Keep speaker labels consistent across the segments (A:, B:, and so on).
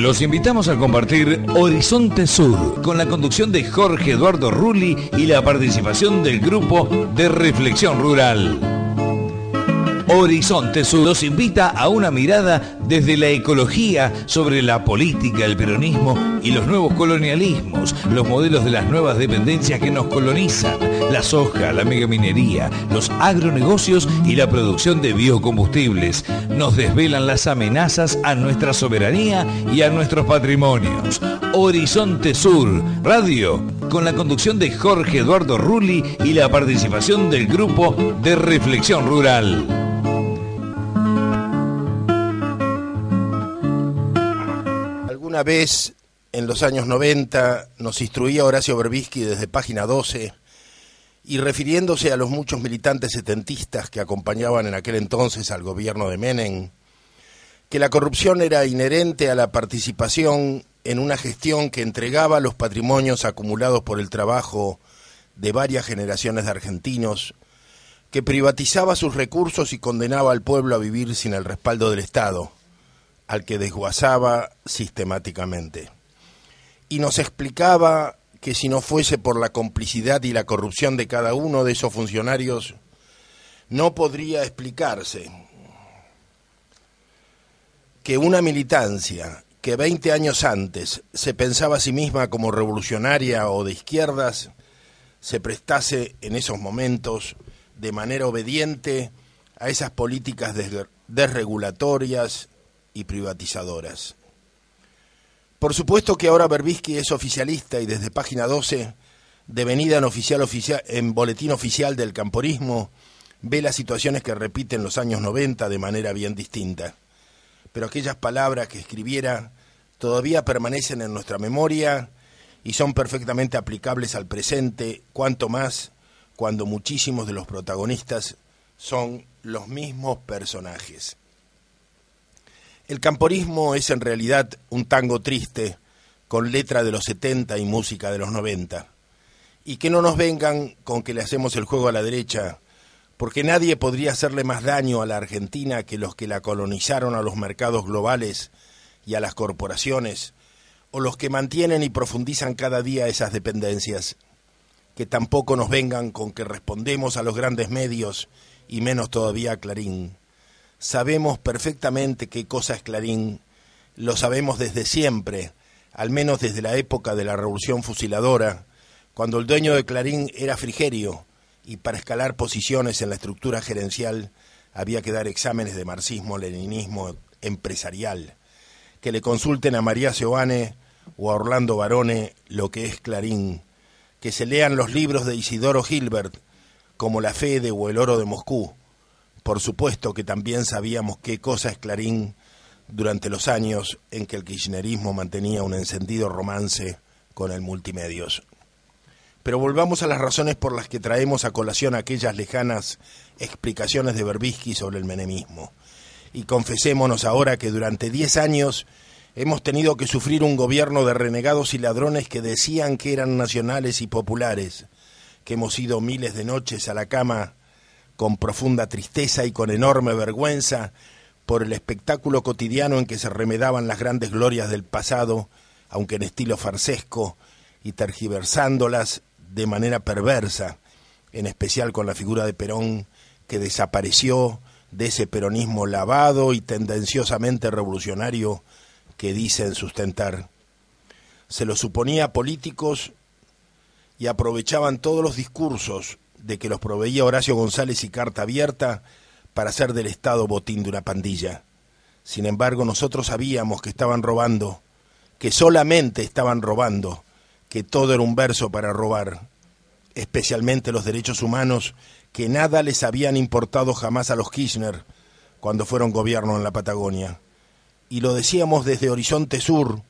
A: Los invitamos a compartir Horizonte Sur con la conducción de Jorge Eduardo Rulli y la participación del grupo de Reflexión Rural. Horizonte Sur los invita a una mirada desde la ecología sobre la política, el peronismo y los nuevos colonialismos, los modelos de las nuevas dependencias que nos colonizan, la soja, la megaminería, los agronegocios y la producción de biocombustibles. Nos desvelan las amenazas a nuestra soberanía y a nuestros patrimonios. Horizonte Sur, radio, con la conducción de Jorge Eduardo Rulli y la participación del grupo de Reflexión Rural.
B: Una vez, en los años 90, nos instruía Horacio Berbisky desde Página 12, y refiriéndose a los muchos militantes setentistas que acompañaban en aquel entonces al gobierno de Menem, que la corrupción era inherente a la participación en una gestión que entregaba los patrimonios acumulados por el trabajo de varias generaciones de argentinos, que privatizaba sus recursos y condenaba al pueblo a vivir sin el respaldo del Estado, al que desguazaba sistemáticamente. Y nos explicaba que si no fuese por la complicidad y la corrupción de cada uno de esos funcionarios, no podría explicarse que una militancia que 20 años antes se pensaba a sí misma como revolucionaria o de izquierdas, se prestase en esos momentos de manera obediente a esas políticas desregulatorias y privatizadoras. Por supuesto que ahora Berbisky es oficialista y desde Página 12, devenida en boletín oficial del camporismo, ve las situaciones que repite en los años 90 de manera bien distinta. Pero aquellas palabras que escribiera todavía permanecen en nuestra memoria y son perfectamente aplicables al presente, cuanto más cuando muchísimos de los protagonistas son los mismos personajes. El camporismo es en realidad un tango triste, con letra de los 70 y música de los 90. Y que no nos vengan con que le hacemos el juego a la derecha, porque nadie podría hacerle más daño a la Argentina que los que la colonizaron a los mercados globales y a las corporaciones, o los que mantienen y profundizan cada día esas dependencias. Que tampoco nos vengan con que respondemos a los grandes medios, y menos todavía a Clarín. Sabemos perfectamente qué cosa es Clarín, lo sabemos desde siempre, al menos desde la época de la Revolución Fusiladora, cuando el dueño de Clarín era Frigerio, y para escalar posiciones en la estructura gerencial había que dar exámenes de marxismo-leninismo empresarial. Que le consulten a María Seoane o a Orlando Barone lo que es Clarín, que se lean los libros de Isidoro Gilbert, como La Fede o El Oro de Moscú. Por supuesto que también sabíamos qué cosa es Clarín durante los años en que el kirchnerismo mantenía un encendido romance con el multimedios. Pero volvamos a las razones por las que traemos a colación aquellas lejanas explicaciones de Berbisky sobre el menemismo. Y confesémonos ahora que durante 10 años hemos tenido que sufrir un gobierno de renegados y ladrones que decían que eran nacionales y populares, que hemos ido miles de noches a la cama con profunda tristeza y con enorme vergüenza por el espectáculo cotidiano en que se remedaban las grandes glorias del pasado, aunque en estilo farsesco, y tergiversándolas de manera perversa, en especial con la figura de Perón, que desapareció de ese peronismo lavado y tendenciosamente revolucionario que dicen sustentar. Se los suponía políticos y aprovechaban todos los discursos de que los proveía Horacio González y Carta Abierta para hacer del Estado botín de una pandilla. Sin embargo, nosotros sabíamos que estaban robando, que solamente estaban robando, que todo era un verso para robar, especialmente los derechos humanos, que nada les habían importado jamás a los Kirchner cuando fueron gobierno en la Patagonia. Y lo decíamos desde Horizonte Sur,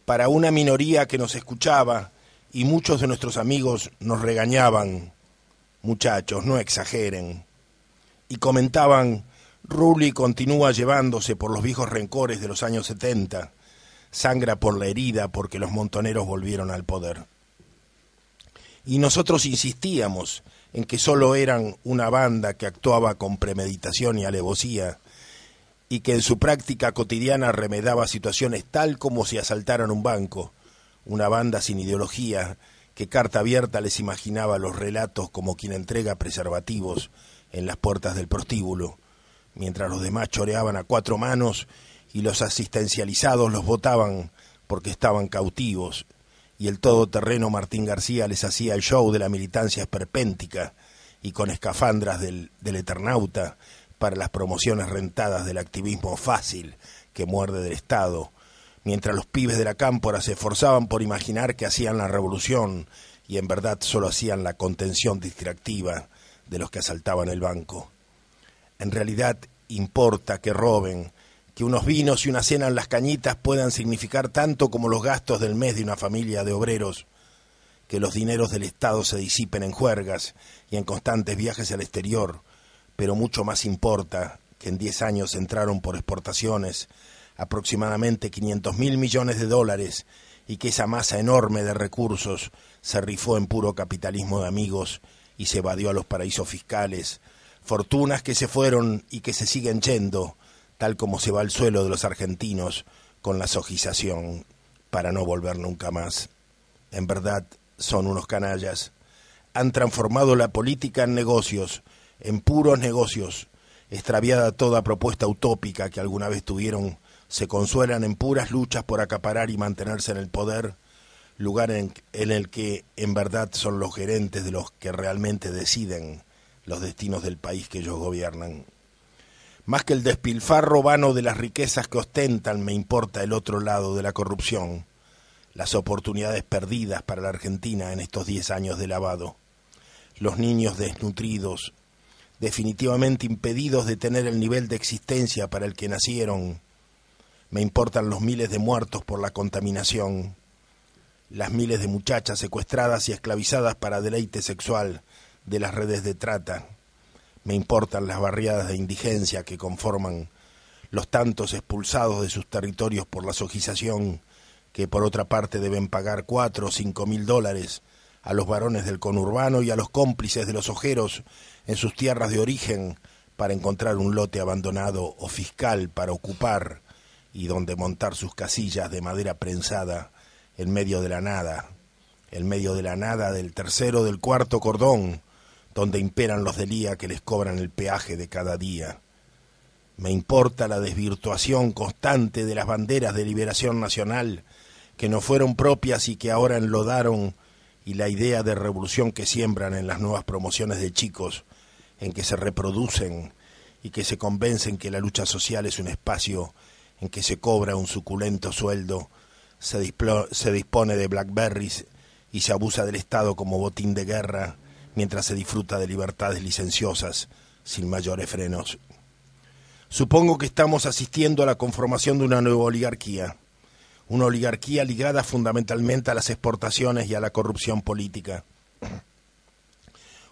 B: para una minoría que nos escuchaba, y muchos de nuestros amigos nos regañaban, muchachos, no exageren, y comentaban, Rulli continúa llevándose por los viejos rencores de los años 70, sangra por la herida porque los montoneros volvieron al poder. Y nosotros insistíamos en que solo eran una banda que actuaba con premeditación y alevosía, y que en su práctica cotidiana remedaba situaciones tal como si asaltaran un banco, una banda sin ideología que carta abierta les imaginaba los relatos como quien entrega preservativos en las puertas del prostíbulo, mientras los demás choreaban a cuatro manos y los asistencializados los votaban porque estaban cautivos, y el todoterreno Martín García les hacía el show de la militancia esperpéntica y con escafandras del Eternauta para las promociones rentadas del activismo fácil que muerde del Estado, mientras los pibes de la cámpora se esforzaban por imaginar que hacían la revolución y en verdad solo hacían la contención distractiva de los que asaltaban el banco. En realidad importa que roben, que unos vinos y una cena en las cañitas puedan significar tanto como los gastos del mes de una familia de obreros, que los dineros del Estado se disipen en juergas y en constantes viajes al exterior, pero mucho más importa que en 10 años entraron por exportaciones aproximadamente 500.000 millones de dólares y que esa masa enorme de recursos se rifó en puro capitalismo de amigos y se evadió a los paraísos fiscales, fortunas que se fueron y que se siguen yendo, tal como se va al suelo de los argentinos con la sojización, para no volver nunca más. En verdad, son unos canallas. Han transformado la política en negocios, en puros negocios. Extraviada toda propuesta utópica que alguna vez tuvieron, se consuelan en puras luchas por acaparar y mantenerse en el poder, lugar en el que en verdad son los gerentes de los que realmente deciden los destinos del país que ellos gobiernan. Más que el despilfarro vano de las riquezas que ostentan, me importa el otro lado de la corrupción, las oportunidades perdidas para la Argentina en estos 10 años de lavado, los niños desnutridos, definitivamente impedidos de tener el nivel de existencia para el que nacieron. Me importan los miles de muertos por la contaminación, las miles de muchachas secuestradas y esclavizadas para deleite sexual de las redes de trata. Me importan las barriadas de indigencia que conforman los tantos expulsados de sus territorios por la sojización, que por otra parte deben pagar 4 o 5 mil dólares a los varones del conurbano y a los cómplices de los ojeros en sus tierras de origen para encontrar un lote abandonado o fiscal para ocupar y donde montar sus casillas de madera prensada en medio de la nada del tercero o del cuarto cordón, donde imperan los del IA que les cobran el peaje de cada día. Me importa la desvirtuación constante de las banderas de liberación nacional que no fueron propias y que ahora enlodaron, y la idea de revolución que siembran en las nuevas promociones de chicos, en que se reproducen y que se convencen que la lucha social es un espacio en que se cobra un suculento sueldo, se dispone de Blackberries y se abusa del Estado como botín de guerra, mientras se disfruta de libertades licenciosas sin mayores frenos. Supongo que estamos asistiendo a la conformación de una nueva oligarquía, una oligarquía ligada fundamentalmente a las exportaciones y a la corrupción política.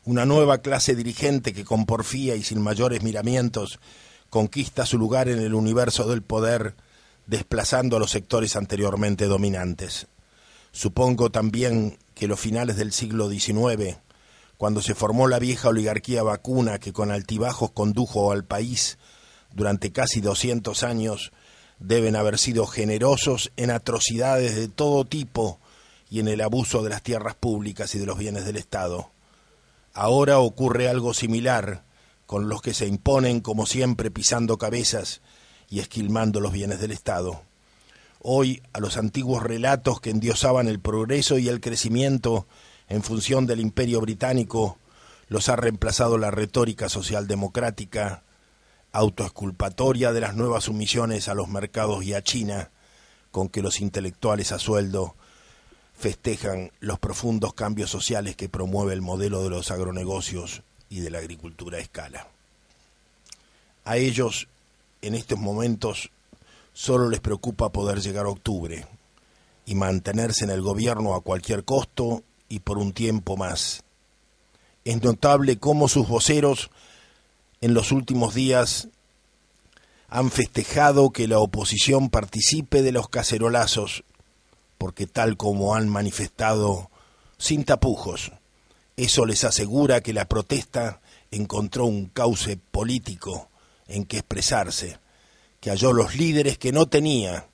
B: Una nueva clase dirigente que con porfía y sin mayores miramientos conquista su lugar en el universo del poder, desplazando a los sectores anteriormente dominantes. Supongo también que los finales del siglo XIX, cuando se formó la vieja oligarquía vacuna que con altibajos condujo al país durante casi 200 años, deben haber sido generosos en atrocidades de todo tipo y en el abuso de las tierras públicas y de los bienes del Estado. Ahora ocurre algo similar con los que se imponen, como siempre, pisando cabezas y esquilmando los bienes del Estado. Hoy, a los antiguos relatos que endiosaban el progreso y el crecimiento en función del Imperio Británico, los ha reemplazado la retórica socialdemocrática, autoexculpatoria de las nuevas sumisiones a los mercados y a China, con que los intelectuales a sueldo festejan los profundos cambios sociales que promueve el modelo de los agronegocios y de la agricultura a escala. A ellos, en estos momentos, solo les preocupa poder llegar a octubre y mantenerse en el gobierno a cualquier costo y por un tiempo más. Es notable cómo sus voceros en los últimos días han festejado que la oposición participe de los cacerolazos, porque tal como han manifestado sin tapujos, eso les asegura que la protesta encontró un cauce político en que expresarse, que halló los líderes que no tenía,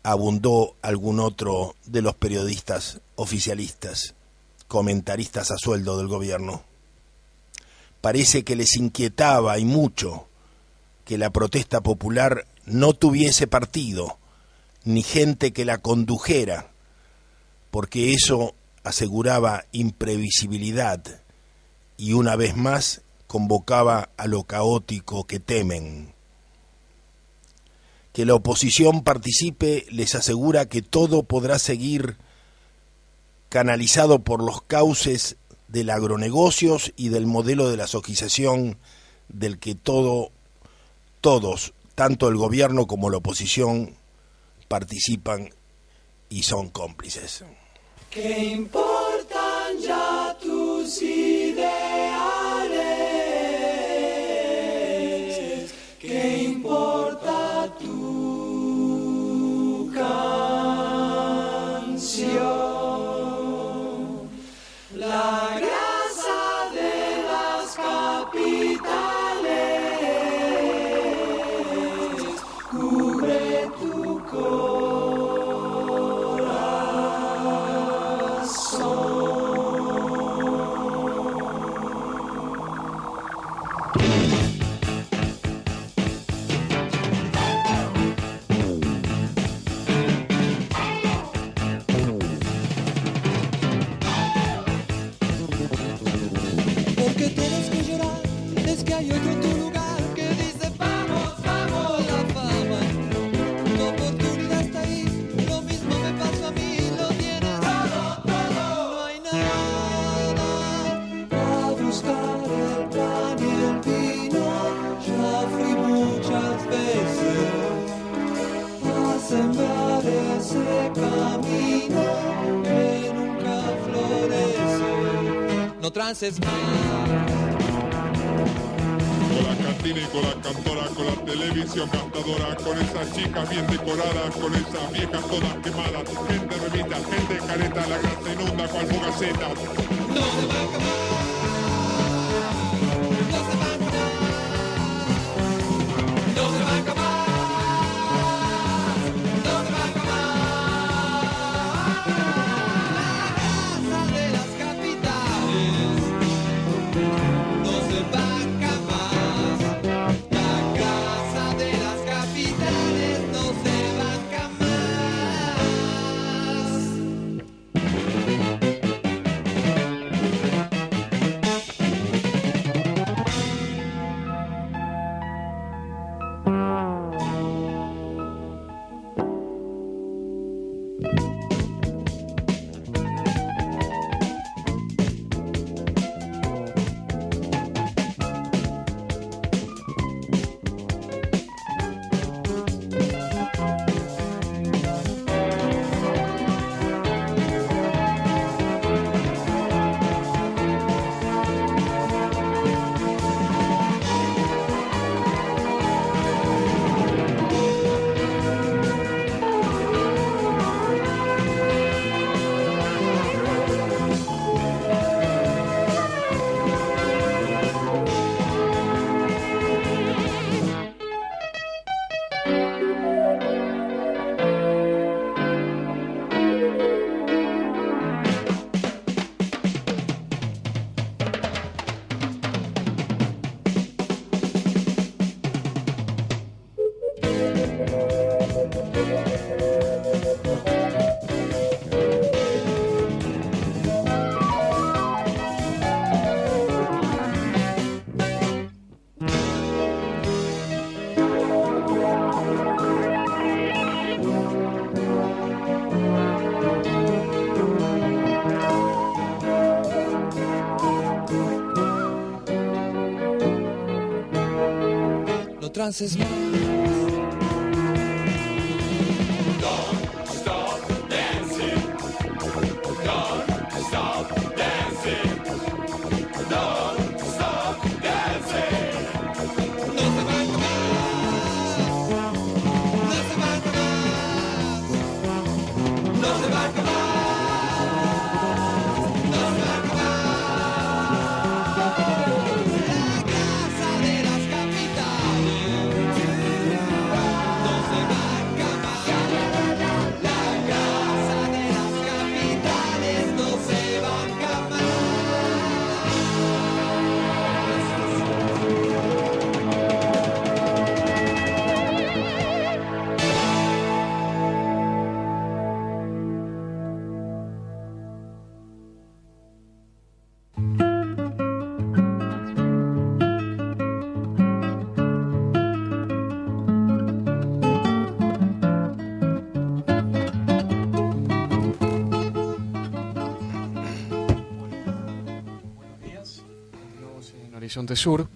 B: abundó algún otro de los periodistas oficialistas, comentaristas a sueldo del gobierno. Parece que les inquietaba y mucho que la protesta popular no tuviese partido, ni gente que la condujera, porque eso aseguraba imprevisibilidad y una vez más convocaba a lo caótico que temen. Que la oposición participe les asegura que todo podrá seguir canalizado por los cauces del agronegocios y del modelo de la socialización del que todos, tanto el gobierno como la oposición, participan y son cómplices.
C: ¿Qué importan ya tus ideales? ¿Qué importa tu canción? La grasa de las capitales cubre tu
D: trances más.
E: Con la cantina y con la cantora, con la televisión gastadora, con esas chicas bien decoradas, con esas viejas todas quemadas, gente remita, gente careta, la grasa inunda cual fugaceta.
C: No se va a acabar, no se va a acabar, no se va a acabar.
D: Trances más.
C: La grasa de las capitales
D: Horizonte Sur.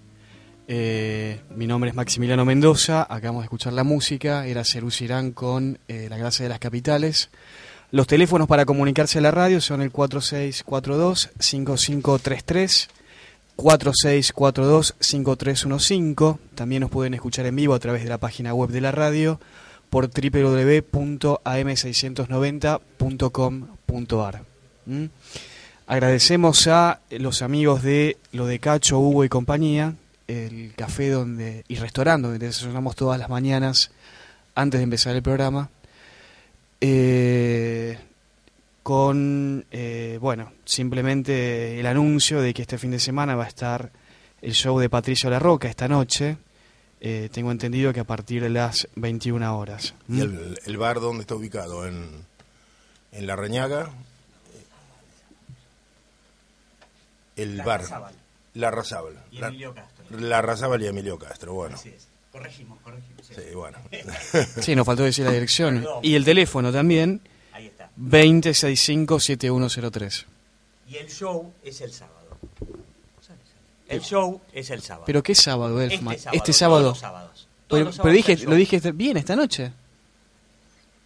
D: Mi nombre es Maximiliano Mendoza, acabamos de escuchar la música, era Cerú Girán con La Gracia de las Capitales. Los teléfonos para comunicarse a la radio son el 4642-5533, 4642-5315. También nos pueden escuchar en vivo a través de la página web de la radio por www.am690.com.ar. Agradecemos a los amigos de Lo de Cacho, Hugo y compañía, el café y restaurante donde desayunamos todas las mañanas antes de empezar el programa. Simplemente el anuncio de que este fin de semana va a estar el show de Patricio Larroca esta noche. Tengo entendido que a partir de las 21 horas.
B: ¿Y el bar dónde está ubicado? ¿En La Reñaga? El bar. La Razábal.
F: Y Emilio Castro.
B: La Razábal y Emilio Castro, bueno.
F: Así es. Corregimos. Sí.
B: Sí, bueno.
D: Sí, nos faltó decir la dirección.
F: Perdón.
D: Y el teléfono también,
F: Ahí está.
D: 2065-7103.
F: Y el show es el sábado. El show es el sábado.
D: ¿Pero qué sábado, Elfman?
F: Este sábado. Todos los sábados. Todos los sábados hay show.
D: Lo dije bien esta noche.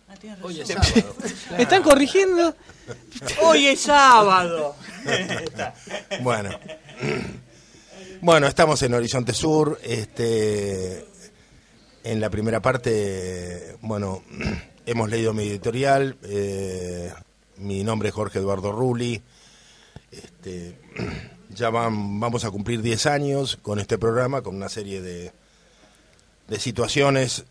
F: Ah, tienes
B: Hoy
F: razón.
B: es sábado.
D: ¿Me están corrigiendo?
F: Hoy es sábado.
B: Bueno, estamos en Horizonte Sur. En la primera parte, hemos leído mi editorial. Mi nombre es Jorge Eduardo Rulli. Vamos a cumplir 10 años con este programa, con una serie de situaciones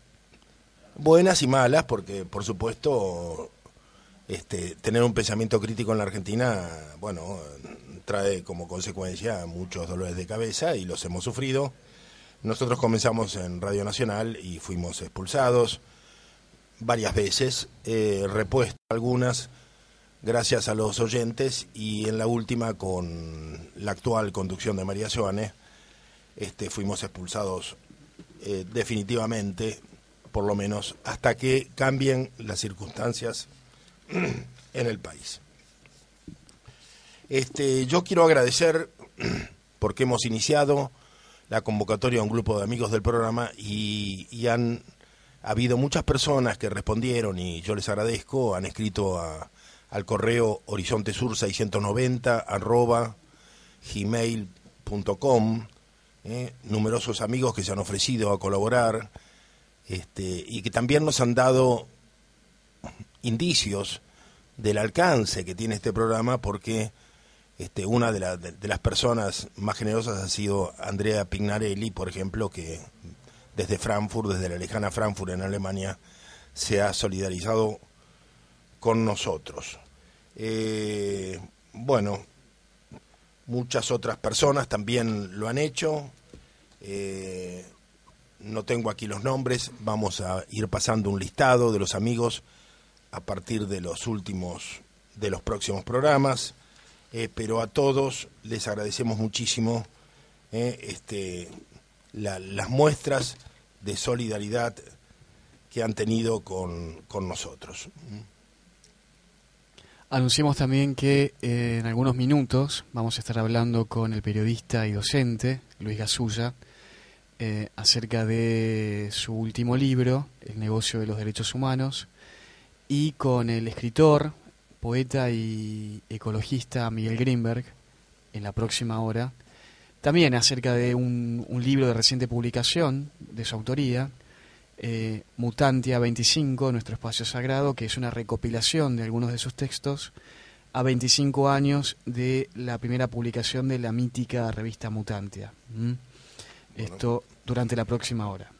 B: buenas y malas, porque por supuesto tener un pensamiento crítico en la Argentina, trae como consecuencia muchos dolores de cabeza y los hemos sufrido. Nosotros comenzamos en Radio Nacional y fuimos expulsados varias veces, repuestos algunas gracias a los oyentes, y en la última con la actual conducción de María Joane fuimos expulsados definitivamente, por lo menos hasta que cambien las circunstancias en el país. Yo quiero agradecer porque hemos iniciado la convocatoria a un grupo de amigos del programa y han habido muchas personas que respondieron y yo les agradezco, han escrito al correo horizontesur690 @gmail.com, numerosos amigos que se han ofrecido a colaborar y que también nos han dado indicios del alcance que tiene este programa, porque una de las personas más generosas ha sido Andrea Pignarelli, por ejemplo, que desde Frankfurt, desde la lejana Frankfurt en Alemania, se ha solidarizado con nosotros. Muchas otras personas también lo han hecho. No tengo aquí los nombres, vamos a ir pasando un listado de los amigos a partir de los próximos programas, pero a todos les agradecemos muchísimo las muestras de solidaridad que han tenido con nosotros.
D: Anunciamos también que en algunos minutos vamos a estar hablando con el periodista y docente Luis Gasulla acerca de su último libro, El negocio de los derechos humanos, y con el escritor, poeta y ecologista Miguel Grinberg en la próxima hora, también acerca de un libro de reciente publicación de su autoría, Mutantia 25, Nuestro Espacio Sagrado, que es una recopilación de algunos de sus textos a 25 años de la primera publicación de la mítica revista Mutantia. Esto durante la próxima hora.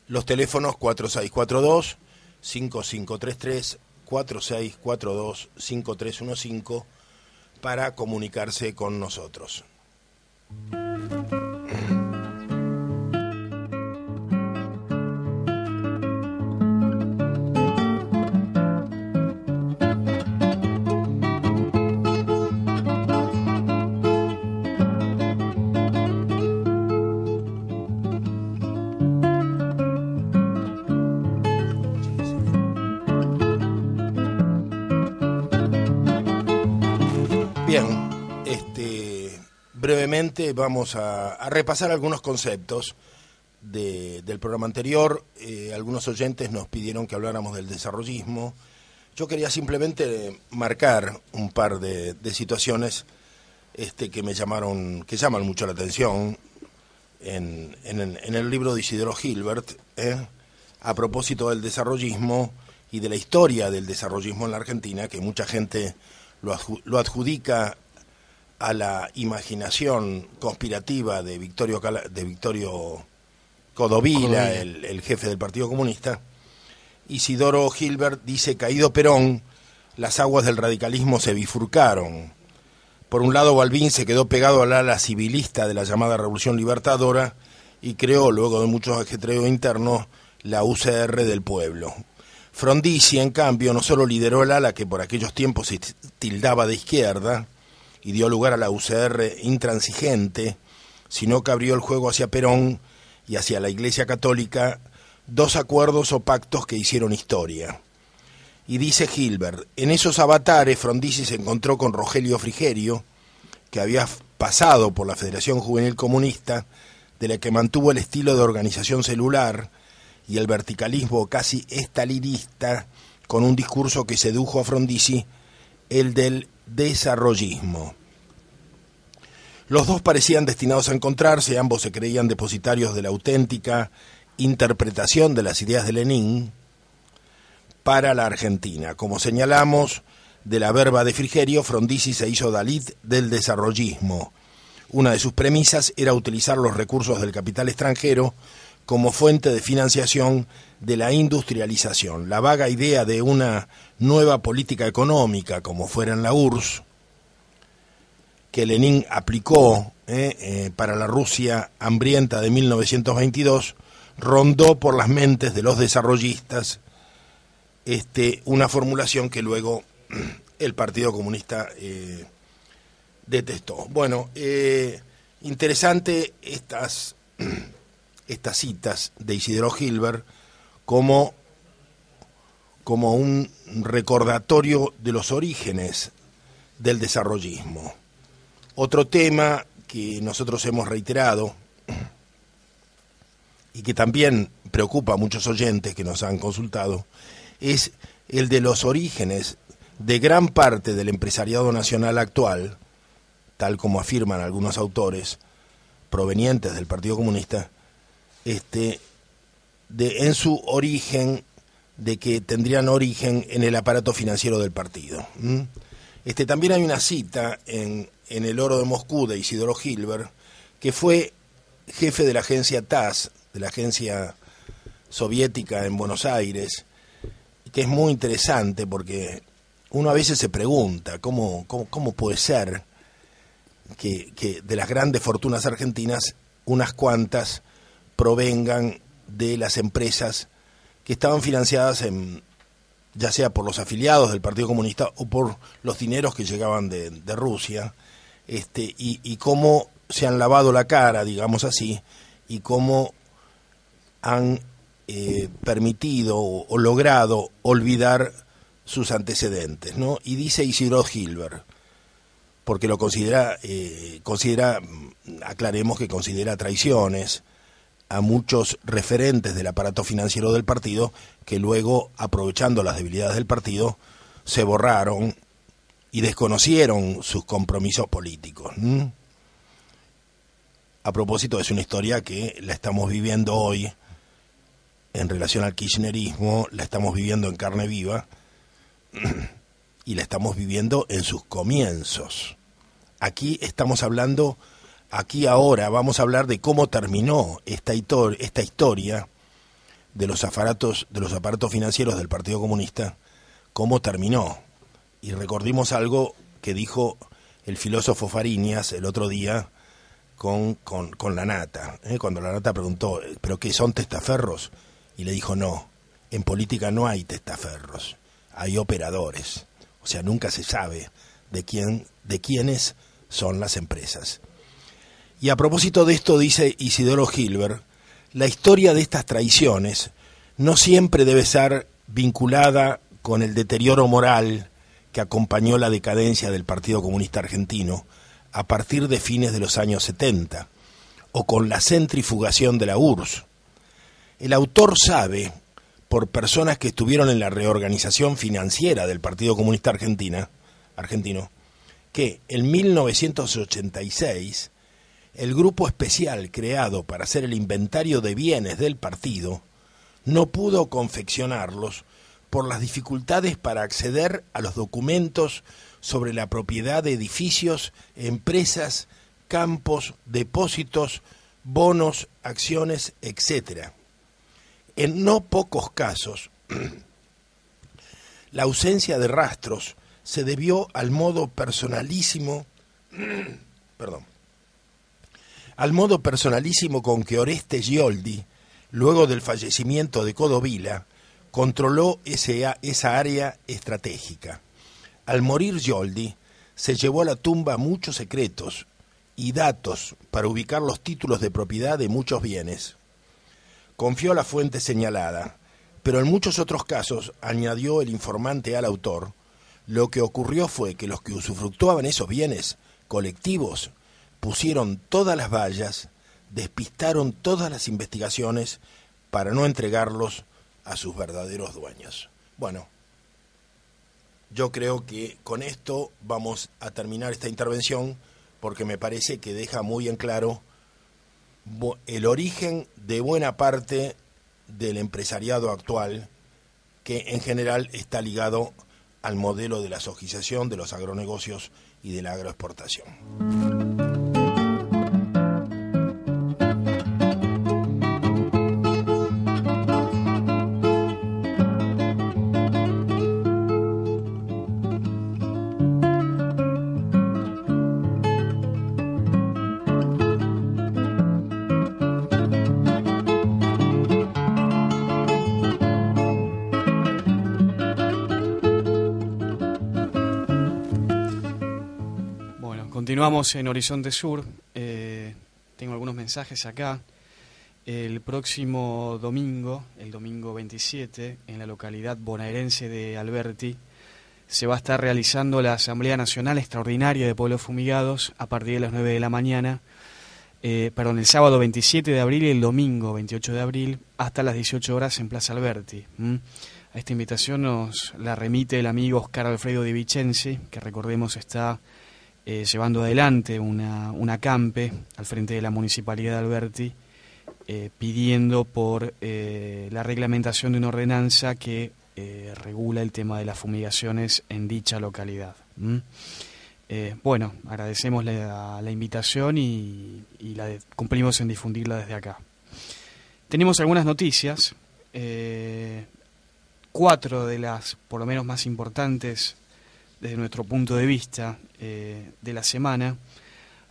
B: Los teléfonos 4642-5533, 4642-5315 para comunicarse con nosotros. Bien, brevemente vamos a repasar algunos conceptos del programa anterior. Algunos oyentes nos pidieron que habláramos del desarrollismo. Yo quería simplemente marcar un par de situaciones que llaman mucho la atención en el libro de Isidoro Gilbert, a propósito del desarrollismo y de la historia del desarrollismo en la Argentina, que mucha gente lo adjudica a la imaginación conspirativa de Victorio Codovilla, el jefe del Partido Comunista. Isidoro Gilbert dice: caído Perón, las aguas del radicalismo se bifurcaron. Por un lado, Balbín se quedó pegado al ala civilista de la llamada Revolución Libertadora y creó, luego de muchos ajetreos internos, la UCR del pueblo. Frondizi, en cambio, no solo lideró el ala que por aquellos tiempos se tildaba de izquierda y dio lugar a la UCR intransigente, sino que abrió el juego hacia Perón y hacia la Iglesia Católica, dos acuerdos o pactos que hicieron historia. Y dice Gilbert: en esos avatares Frondizi se encontró con Rogelio Frigerio, que había pasado por la Federación Juvenil Comunista, de la que mantuvo el estilo de organización celular y el verticalismo casi estalinista, con un discurso que sedujo a Frondizi, el del desarrollismo. Los dos parecían destinados a encontrarse, ambos se creían depositarios de la auténtica interpretación de las ideas de Lenin para la Argentina. Como señalamos, de la verba de Frigerio, Frondizi se hizo Dalit del desarrollismo. Una de sus premisas era utilizar los recursos del capital extranjero como fuente de financiación de la industrialización. La vaga idea de una nueva política económica, como fuera en la URSS, que Lenin aplicó para la Rusia hambrienta de 1922, rondó por las mentes de los desarrollistas una formulación que luego el Partido Comunista detestó. Bueno, interesante estas citas de Isidoro Gilbert como un recordatorio de los orígenes del desarrollismo. Otro tema que nosotros hemos reiterado y que también preocupa a muchos oyentes que nos han consultado es el de los orígenes de gran parte del empresariado nacional actual, tal como afirman algunos autores provenientes del Partido Comunista, en su origen, de que tendrían origen en el aparato financiero del partido. También hay una cita en El oro de Moscú de Isidoro Gilbert, que fue jefe de la agencia TASS, de la agencia soviética en Buenos Aires, que es muy interesante porque uno a veces se pregunta cómo puede ser que de las grandes fortunas argentinas unas cuantas provengan de las empresas que estaban financiadas ya sea por los afiliados del Partido Comunista o por los dineros que llegaban de Rusia, y cómo se han lavado la cara, digamos así, y cómo han permitido o logrado olvidar sus antecedentes, ¿no? Y dice Isidoro Gilbert, porque lo considera, aclaremos que considera traiciones a muchos referentes del aparato financiero del partido que luego, aprovechando las debilidades del partido, se borraron y desconocieron sus compromisos políticos. A propósito, es una historia que la estamos viviendo hoy en relación al kirchnerismo, la estamos viviendo en carne viva y la estamos viviendo en sus comienzos. Aquí estamos hablando, ahora vamos a hablar de cómo terminó esta historia de los aparatos financieros del Partido Comunista, cómo terminó. Y recordemos algo que dijo el filósofo Fariñas el otro día con la Nata, cuando la Nata preguntó, ¿pero qué son testaferros? Y le dijo, no, en política no hay testaferros, hay operadores. O sea, nunca se sabe de quiénes son las empresas. Y a propósito de esto, dice Isidoro Gilbert, la historia de estas traiciones no siempre debe ser vinculada con el deterioro moral que acompañó la decadencia del Partido Comunista Argentino a partir de fines de los años 70, o con la centrifugación de la URSS. El autor sabe, por personas que estuvieron en la reorganización financiera del Partido Comunista Argentino, que en 1986 el grupo especial creado para hacer el inventario de bienes del partido no pudo confeccionarlos por las dificultades para acceder a los documentos sobre la propiedad de edificios, empresas, campos, depósitos, bonos, acciones, etc. En no pocos casos, la ausencia de rastros se debió al modo personalísimo con que Oreste Gioldi, luego del fallecimiento de Codovila, controló esa área estratégica. Al morir Gioldi, se llevó a la tumba muchos secretos y datos para ubicar los títulos de propiedad de muchos bienes. Confió a la fuente señalada, pero en muchos otros casos, añadió el informante al autor, lo que ocurrió fue que los que usufructuaban esos bienes colectivos pusieron todas las vallas, despistaron todas las investigaciones para no entregarlos a sus verdaderos dueños. Bueno, yo creo que con esto vamos a terminar esta intervención, porque me parece que deja muy en claro el origen de buena parte del empresariado actual, que en general está ligado al modelo de la sojización, de los agronegocios y de la agroexportación.
D: Continuamos en Horizonte Sur. Tengo algunos mensajes acá. El próximo domingo, el domingo 27, en la localidad bonaerense de Alberti, se va a estar realizando la Asamblea Nacional Extraordinaria de Pueblos Fumigados a partir de las 9 de la mañana. El sábado 27 de abril y el domingo 28 de abril hasta las 18 horas en Plaza Alberti. A esta invitación nos la remite el amigo Oscar Alfredo Di Vicenzi, que recordemos está llevando adelante una campe al frente de la Municipalidad de Alberti, pidiendo por la reglamentación de una ordenanza que regula el tema de las fumigaciones en dicha localidad. Bueno, agradecemos la invitación y cumplimos en difundirla desde acá. Tenemos algunas noticias, 4 de las por lo menos más importantes desde nuestro punto de vista de la semana.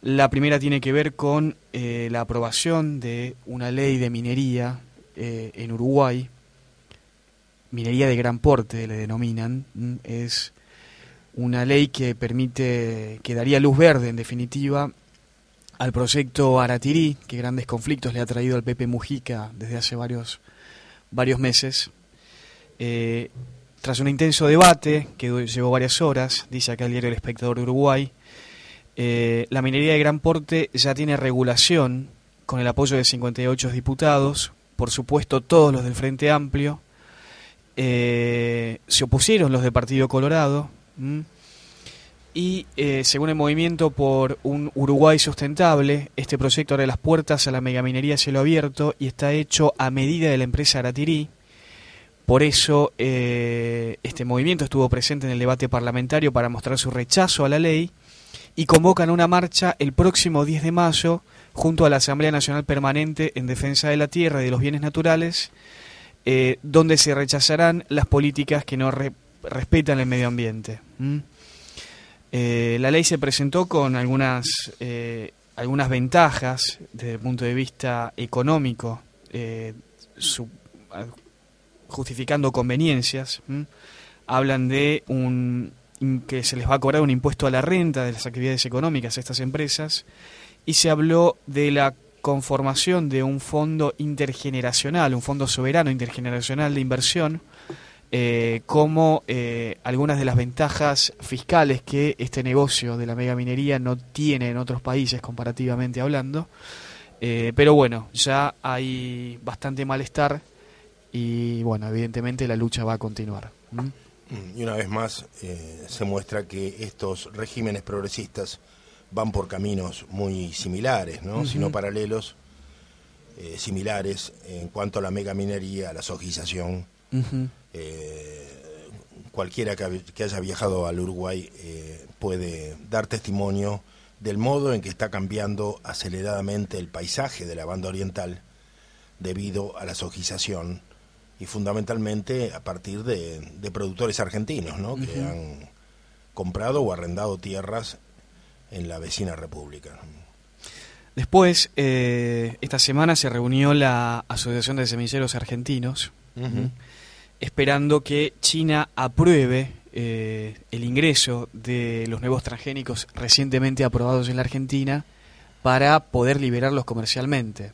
D: La primera tiene que ver con la aprobación de una ley de minería en Uruguay, minería de gran porte le denominan. Es una ley que que daría luz verde en definitiva al proyecto Aratirí, que grandes conflictos le ha traído al Pepe Mujica desde hace varios meses. Tras un intenso debate que llevó varias horas, dice acá el diario El Espectador de Uruguay, la minería de gran porte ya tiene regulación con el apoyo de 58 diputados, por supuesto todos los del Frente Amplio, se opusieron los del Partido Colorado, y según el Movimiento por un Uruguay Sustentable, este proyecto abre las puertas a la megaminería a cielo abierto y está hecho a medida de la empresa Aratirí. Por eso este movimiento estuvo presente en el debate parlamentario para mostrar su rechazo a la ley y convocan una marcha el próximo 10 de mayo junto a la Asamblea Nacional Permanente en Defensa de la Tierra y de los Bienes Naturales, donde se rechazarán las políticas que no respetan el medio ambiente. La ley se presentó con algunas ventajas desde el punto de vista económico, justificando conveniencias. Hablan de que se les va a cobrar un impuesto a la renta de las actividades económicas a estas empresas, y se habló de la conformación de un fondo intergeneracional, un fondo soberano intergeneracional de inversión, cómo algunas de las ventajas fiscales que este negocio de la megaminería no tiene en otros países comparativamente hablando. Pero bueno, ya hay bastante malestar y bueno, evidentemente la lucha va a continuar.
B: Y una vez más se muestra que estos regímenes progresistas van por caminos muy similares, ¿no? Si no paralelos, similares en cuanto a la megaminería, a la sojización. Cualquiera que haya viajado al Uruguay puede dar testimonio del modo en que está cambiando aceleradamente el paisaje de la banda oriental debido a la sojización y fundamentalmente a partir de productores argentinos, ¿no? Que han comprado o arrendado tierras en la vecina república.
D: Después, esta semana se reunió la Asociación de Semilleros Argentinos, esperando que China apruebe el ingreso de los nuevos transgénicos recientemente aprobados en la Argentina para poder liberarlos comercialmente.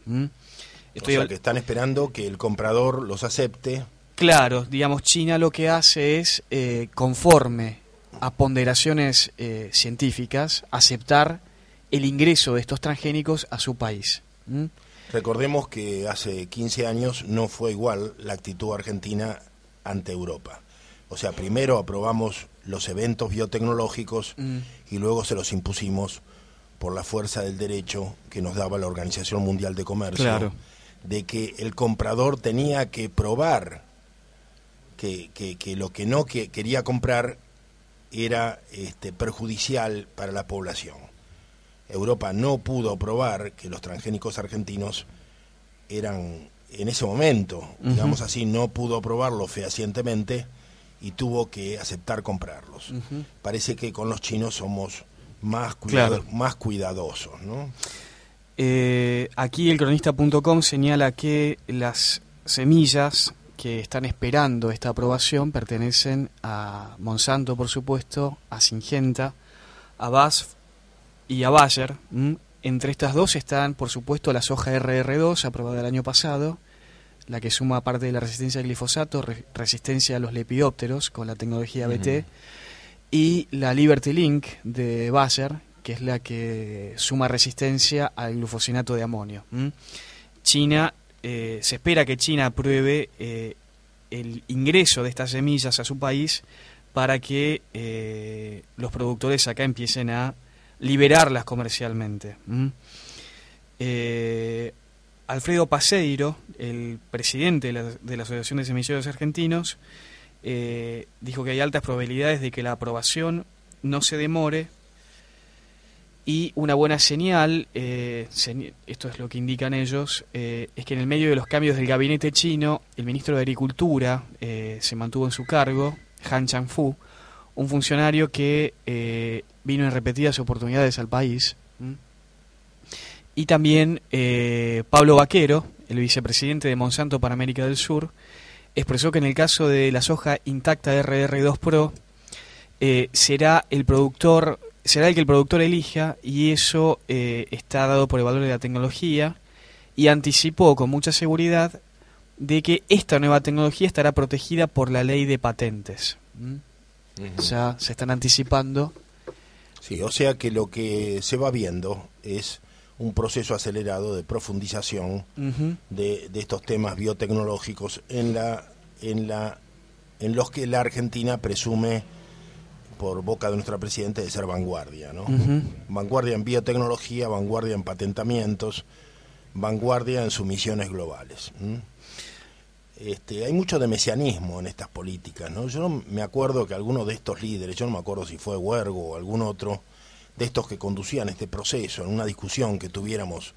B: O sea, que están esperando que el comprador los acepte.
D: Claro, digamos, China lo que hace es, conforme a ponderaciones científicas, aceptar el ingreso de estos transgénicos a su país.
B: Recordemos que hace 15 años no fue igual la actitud argentina ante Europa. O sea, primero aprobamos los eventos biotecnológicos y luego se los impusimos por la fuerza del derecho que nos daba la Organización Mundial de Comercio, claro, de que el comprador tenía que probar que lo que no quería comprar era perjudicial para la población. Europa no pudo probar que los transgénicos argentinos eran, en ese momento, digamos así, no pudo probarlo fehacientemente y tuvo que aceptar comprarlos. Parece que con los chinos somos más cuidadosos, ¿no?
D: Aquí el cronista.com señala que las semillas que están esperando esta aprobación pertenecen a Monsanto, por supuesto, a Syngenta, a BASF y a Bayer. Entre estas dos están, por supuesto, la soja RR2, aprobada el año pasado, la que suma parte de la resistencia al glifosato, resistencia a los lepidópteros con la tecnología BT, y la Liberty Link de Bayer, que es la que suma resistencia al glufosinato de amonio. China, se espera que China apruebe el ingreso de estas semillas a su país para que los productores acá empiecen a liberarlas comercialmente. Alfredo Paseiro, el presidente de la Asociación de Semilleros Argentinos, dijo que hay altas probabilidades de que la aprobación no se demore, y una buena señal, esto es lo que indican ellos, es que en el medio de los cambios del gabinete chino, el ministro de Agricultura se mantuvo en su cargo, Han Chang-fu, un funcionario que vino en repetidas oportunidades al país. Y también Pablo Vaquero, el vicepresidente de Monsanto para América del Sur, expresó que en el caso de la soja intacta RR2 Pro será el que el productor elija, y eso está dado por el valor de la tecnología, y anticipó con mucha seguridad de que esta nueva tecnología estará protegida por la ley de patentes. Ya se están anticipando.
B: Sí, o sea que lo que se va viendo es un proceso acelerado de profundización de estos temas biotecnológicos en los que la Argentina presume, por boca de nuestra presidenta, de ser vanguardia, ¿no? Vanguardia en biotecnología, vanguardia en patentamientos, vanguardia en sumisiones globales. Hay mucho de mesianismo en estas políticas, ¿no? Yo no me acuerdo que alguno de estos líderes, yo no me acuerdo si fue Huergo o algún otro de estos que conducían este proceso, en una discusión que tuviéramos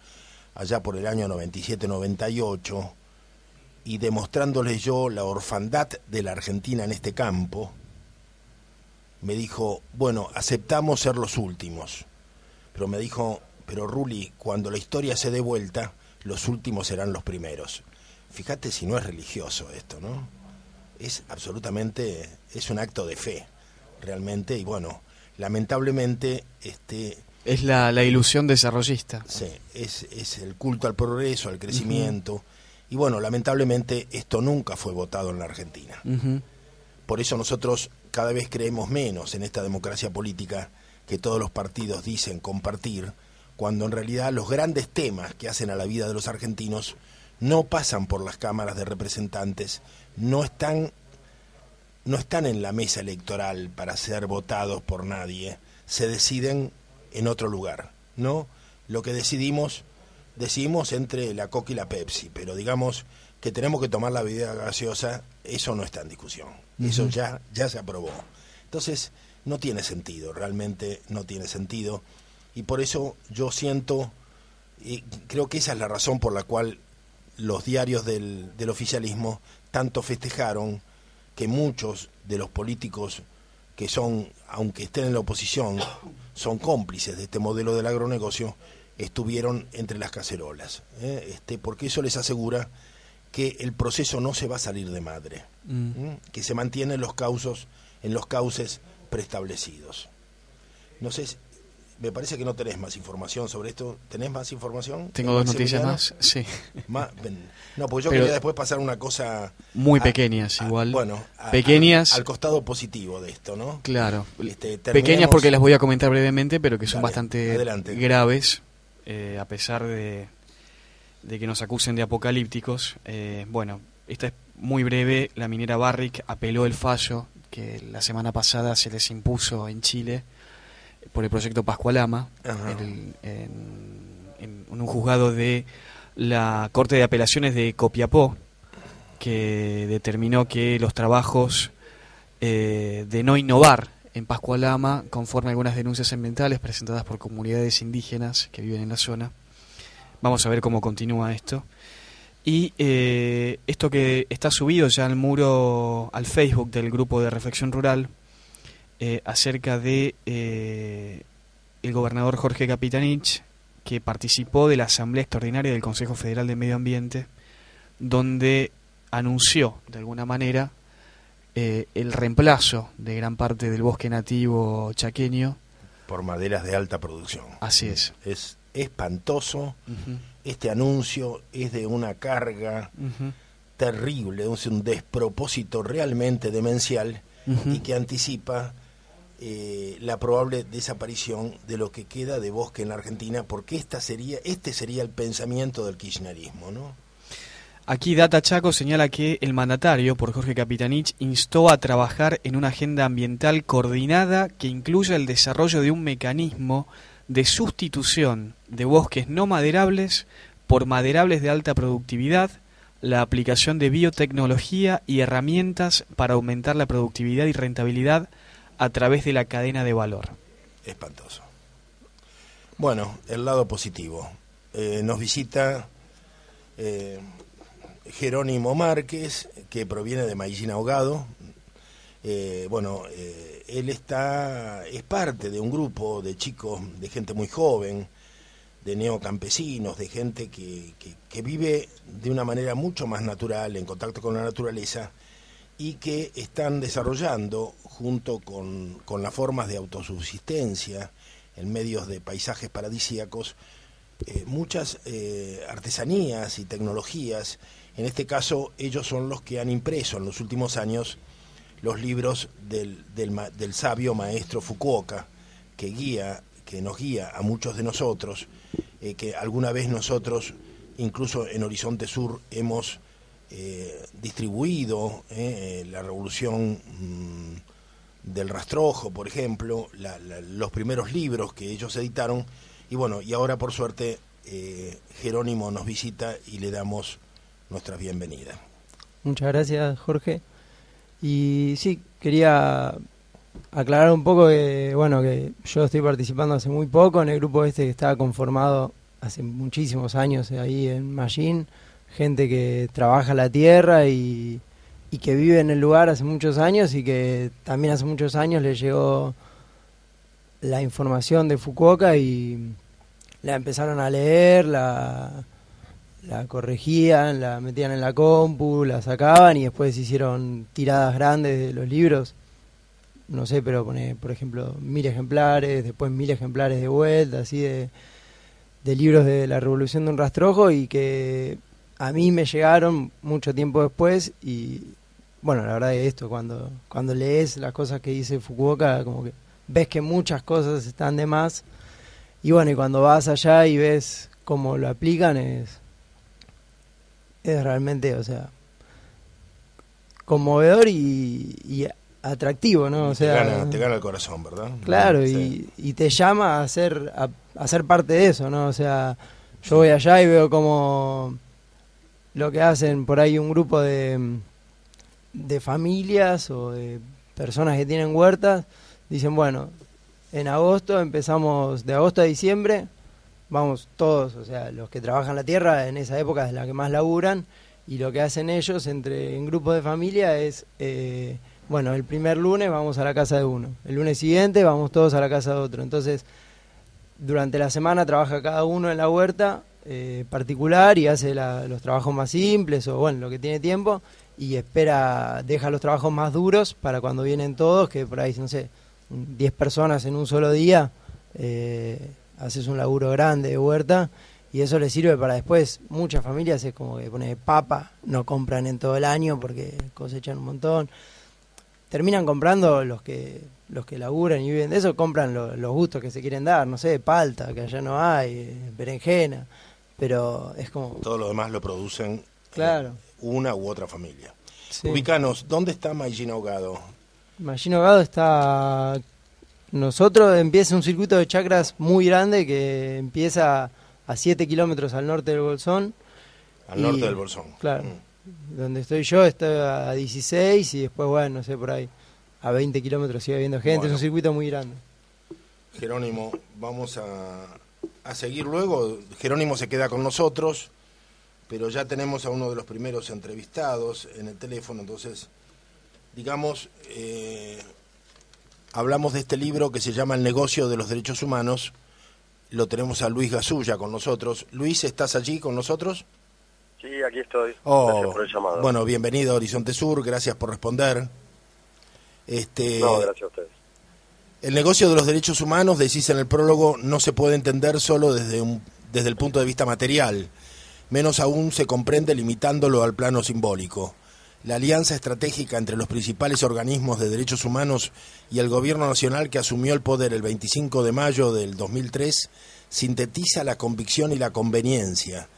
B: allá por el año 97-98, y demostrándoles yo la orfandad de la Argentina en este campo, me dijo, bueno, aceptamos ser los últimos, pero me dijo, pero Rulli, cuando la historia se dé vuelta, los últimos serán los primeros. Fíjate si no es religioso esto, ¿no? Es absolutamente, es un acto de fe, realmente, y bueno, lamentablemente
D: es la ilusión desarrollista.
B: Sí, es el culto al progreso, al crecimiento, y bueno, lamentablemente esto nunca fue votado en la Argentina. Por eso nosotros cada vez creemos menos en esta democracia política que todos los partidos dicen compartir, cuando en realidad los grandes temas que hacen a la vida de los argentinos no pasan por las cámaras de representantes, no están en la mesa electoral para ser votados por nadie, se deciden en otro lugar, ¿no? Lo que decidimos entre la Coca y la Pepsi, pero digamos que tenemos que tomar la bebida gaseosa, eso no está en discusión, eso ya se aprobó. Entonces, no tiene sentido, realmente no tiene sentido, y por eso yo siento, y creo que esa es la razón por la cual los diarios del oficialismo tanto festejaron que muchos de los políticos que son, aunque estén en la oposición, son cómplices de este modelo del agronegocio, estuvieron entre las cacerolas, porque eso les asegura que el proceso no se va a salir de madre, que se mantienen los cauces preestablecidos. No sé, me parece que no tenés más información sobre esto. ¿Tenés más información?
D: Tengo dos noticias más, sí.
B: No, porque yo
D: Pero
B: quería después pasar una cosa...
D: Muy pequeñas, igual.
B: Bueno,
D: pequeñas.
B: Al costado positivo de esto, ¿no?
D: Claro.
B: Terminemos...
D: Pequeñas porque las voy a comentar brevemente, pero que son
B: Dale,
D: bastante
B: adelante.
D: graves, a pesar de que nos acusen de apocalípticos. Bueno, esta es muy breve. La minera Barrick apeló el fallo que la semana pasada se les impuso en Chile por el proyecto Pascualama en un juzgado de la Corte de Apelaciones de Copiapó, que determinó que los trabajos de no innovar en Pascualama, conforme a algunas denuncias ambientales presentadas por comunidades indígenas que viven en la zona. Vamos a ver cómo continúa esto. Y esto que está subido ya al muro, al Facebook del grupo de Reflexión Rural, acerca de el gobernador Jorge Capitanich, que participó de la Asamblea Extraordinaria del Consejo Federal de Medio Ambiente, donde anunció, de alguna manera, el reemplazo de gran parte del bosque nativo chaqueño
B: por maderas de alta producción.
D: Así es.
B: Es espantoso. Este anuncio es de una carga terrible, es un despropósito realmente demencial y que anticipa la probable desaparición de lo que queda de bosque en la Argentina, porque este sería el pensamiento del kirchnerismo, ¿no?
D: Aquí Data Chaco señala que el mandatario, por Jorge Capitanich, instó a trabajar en una agenda ambiental coordinada que incluya el desarrollo de un mecanismo de sustitución de bosques no maderables por maderables de alta productividad, la aplicación de biotecnología y herramientas para aumentar la productividad y rentabilidad a través de la cadena de valor.
B: Espantoso. Bueno, el lado positivo. Nos visita Jerónimo Márquez, que proviene de Maillín Ahogado. Él es parte de un grupo de chicos, de gente muy joven, de neocampesinos, de gente que vive de una manera mucho más natural, en contacto con la naturaleza, y que están desarrollando, junto con las formas de autosubsistencia, en medios de paisajes paradisíacos, muchas artesanías y tecnologías. En este caso, ellos son los que han impreso en los últimos años los libros del sabio maestro Fukuoka, que nos guía a muchos de nosotros, que alguna vez nosotros, incluso en Horizonte Sur, hemos distribuido la revolución del rastrojo, por ejemplo, los primeros libros que ellos editaron, y ahora por suerte Jerónimo nos visita y le damos nuestra bienvenida.
G: Muchas gracias, Jorge. Y sí, quería aclarar un poco que yo estoy participando hace muy poco en el grupo que estaba conformado hace muchísimos años ahí en Mallín, gente que trabaja la tierra y que vive en el lugar hace muchos años, y que también hace muchos años le llegó la información de Fukuoka y la empezaron a leer, la corregían, la metían en la compu, la sacaban y después hicieron tiradas grandes de los libros. No sé, pero pone, por ejemplo, 1000 ejemplares, después 1000 ejemplares de vuelta, así de libros de la revolución de un rastrojo, y que a mí me llegaron mucho tiempo después y bueno, la verdad que esto, cuando lees las cosas que dice Fukuoka, como que ves que muchas cosas están de más. Y bueno, y cuando vas allá y ves cómo lo aplican, es realmente, o sea, conmovedor y atractivo, ¿no? O sea,
B: te gana el corazón, ¿verdad?
G: claro,
B: Sí.
G: y te llama a ser parte de eso, ¿no? O sea, yo voy allá y veo como lo que hacen por ahí un grupo de familias o de personas que tienen huertas, dicen, bueno, en agosto empezamos, de agosto a diciembre, vamos todos, o sea, los que trabajan la tierra en esa época es la que más laburan, y lo que hacen ellos en grupos de familia es, bueno, el primer lunes vamos a la casa de uno, el lunes siguiente vamos todos a la casa de otro. Entonces, durante la semana trabaja cada uno en la huerta particular y hace los trabajos más simples o, bueno, lo que tiene tiempo, y deja los trabajos más duros para cuando vienen todos, que por ahí, no sé, 10 personas en un solo día, haces un laburo grande de huerta, y eso le sirve para después. Muchas familias es como que pone papa, no compran en todo el año porque cosechan un montón. Terminan comprando los que laburan y viven de eso, compran los gustos que se quieren dar, no sé, palta, que allá no hay, berenjena, pero es como...
B: Todo lo demás lo producen
G: Claro.
B: una u otra familia.
G: Sí.
B: Ubicanos, ¿dónde está Maillín Ahogado?
G: Maillín Ahogado está... Nosotros empieza un circuito de chacras muy grande que empieza a 7 kilómetros al norte del Bolsón.
B: Al norte del Bolsón.
G: Claro. Donde estoy yo estoy a 16 y después, bueno, no sé, por ahí a 20 kilómetros sigue habiendo gente.
B: Bueno.
G: Es un circuito muy grande.
B: Jerónimo, vamos a seguir luego. Jerónimo se queda con nosotros, pero ya tenemos a uno de los primeros entrevistados en el teléfono, entonces, digamos, hablamos de este libro que se llama El negocio de los derechos humanos. Lo tenemos a Luis Gasulla con nosotros. Luis, ¿estás allí con nosotros?
H: Sí, aquí estoy. Gracias por el llamado.
B: Bueno, bienvenido a Horizonte Sur, gracias por responder.
H: No, gracias a ustedes.
B: El negocio de los derechos humanos, decís en el prólogo, no se puede entender solo desde el punto de vista material, menos aún se comprende limitándolo al plano simbólico. La alianza estratégica entre los principales organismos de derechos humanos y el gobierno nacional que asumió el poder el 25 de mayo del 2003 sintetiza la convicción y la conveniencia.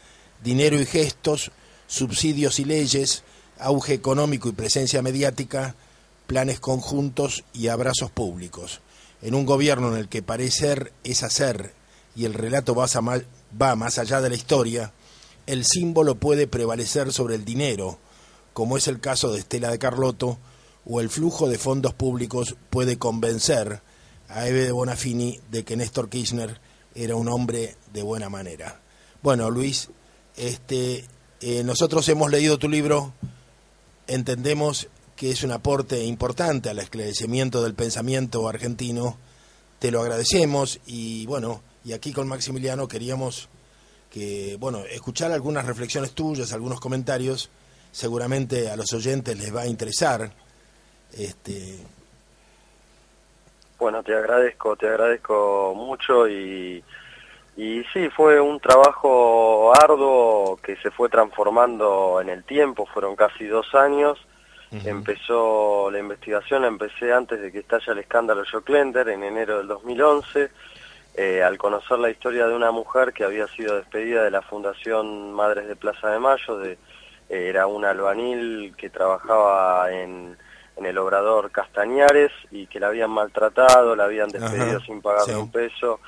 B: Dinero y gestos, subsidios y leyes, auge económico y presencia mediática, planes conjuntos y abrazos públicos. En un gobierno en el que parecer es hacer y el relato va más allá de la historia, el símbolo puede prevalecer sobre el dinero, como es el caso de Estela de Carlotto, o el flujo de fondos públicos puede convencer a Eve de Bonafini de que Néstor Kirchner era un hombre de buena manera. Bueno, Luis, nosotros hemos leído tu libro, entendemos que es un aporte importante al esclarecimiento del pensamiento argentino, te lo agradecemos y bueno, y aquí con Maximiliano queríamos escuchar algunas reflexiones tuyas, algunos comentarios, seguramente a los oyentes les va a interesar.
H: Bueno, te agradezco mucho y sí, fue un trabajo arduo que se fue transformando en el tiempo, fueron casi 2 años. Empezó la investigación, la empecé antes de que estalle el escándalo Joclender, en enero del 2011, al conocer la historia de una mujer que había sido despedida de la Fundación Madres de Plaza de Mayo, era una albanil que trabajaba en el obrador Castañares y que la habían maltratado, la habían despedido sin pagarle un peso,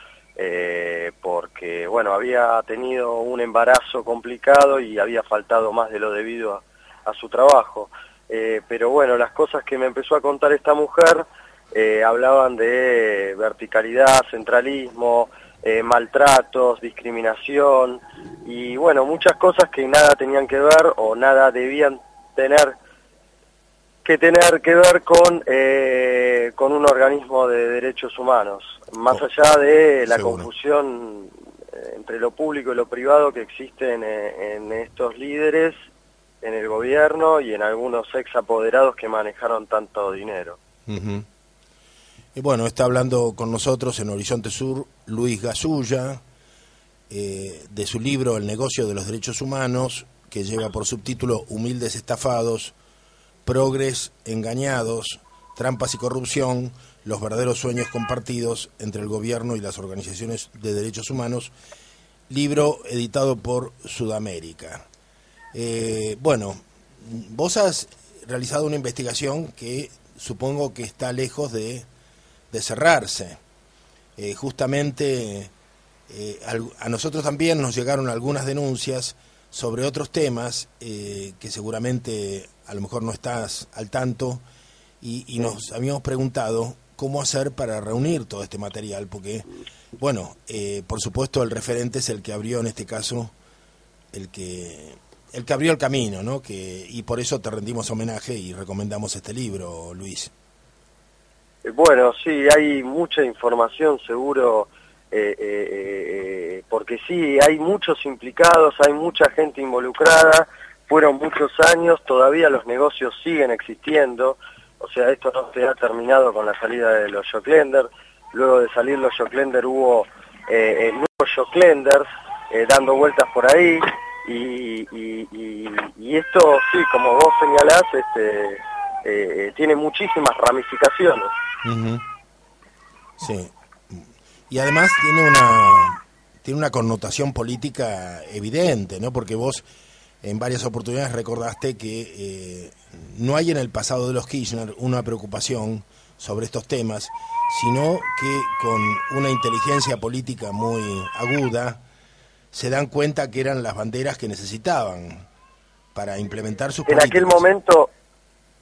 H: porque bueno, había tenido un embarazo complicado y había faltado más de lo debido a su trabajo. Pero bueno, las cosas que me empezó a contar esta mujer hablaban de verticalidad, centralismo, maltratos, discriminación y bueno, muchas cosas que nada tenían que ver o nada debían tener que ver con un organismo de derechos humanos, más allá de la confusión entre lo público y lo privado que existe en estos líderes, en el gobierno y en algunos ex apoderados que manejaron tanto dinero.
B: Y bueno, está hablando con nosotros en Horizonte Sur Luis Gasulla, de su libro El negocio de los derechos humanos, que lleva por subtítulo Humildes estafados, progres engañados, trampas y corrupción, los verdaderos sueños compartidos entre el gobierno y las organizaciones de derechos humanos, libro editado por Sudamérica. Bueno, vos has realizado una investigación que supongo que está lejos de cerrarse. Justamente a nosotros también nos llegaron algunas denuncias sobre otros temas que seguramente a lo mejor no estás al tanto y nos habíamos preguntado cómo hacer para reunir todo este material, porque, bueno, por supuesto el referente es el que abrió en este caso, el que abrió el camino, ¿no? Y por eso te rendimos homenaje y recomendamos este libro, Luis.
H: Bueno, sí, hay mucha información, seguro, porque sí, hay muchos implicados, hay mucha gente involucrada, fueron muchos años, todavía los negocios siguen existiendo, o sea, esto no se ha terminado con la salida de los Joclender. Luego de salir los Joclender hubo nuevos Joclenders dando vueltas por ahí, y esto, sí, como vos señalás, tiene muchísimas ramificaciones.
B: Uh-huh. Sí, y además tiene una connotación política evidente, ¿no? Porque vos en varias oportunidades recordaste que no hay en el pasado de los Kirchner una preocupación sobre estos temas, sino que con una inteligencia política muy aguda se dan cuenta que eran las banderas que necesitaban para implementar sus políticas.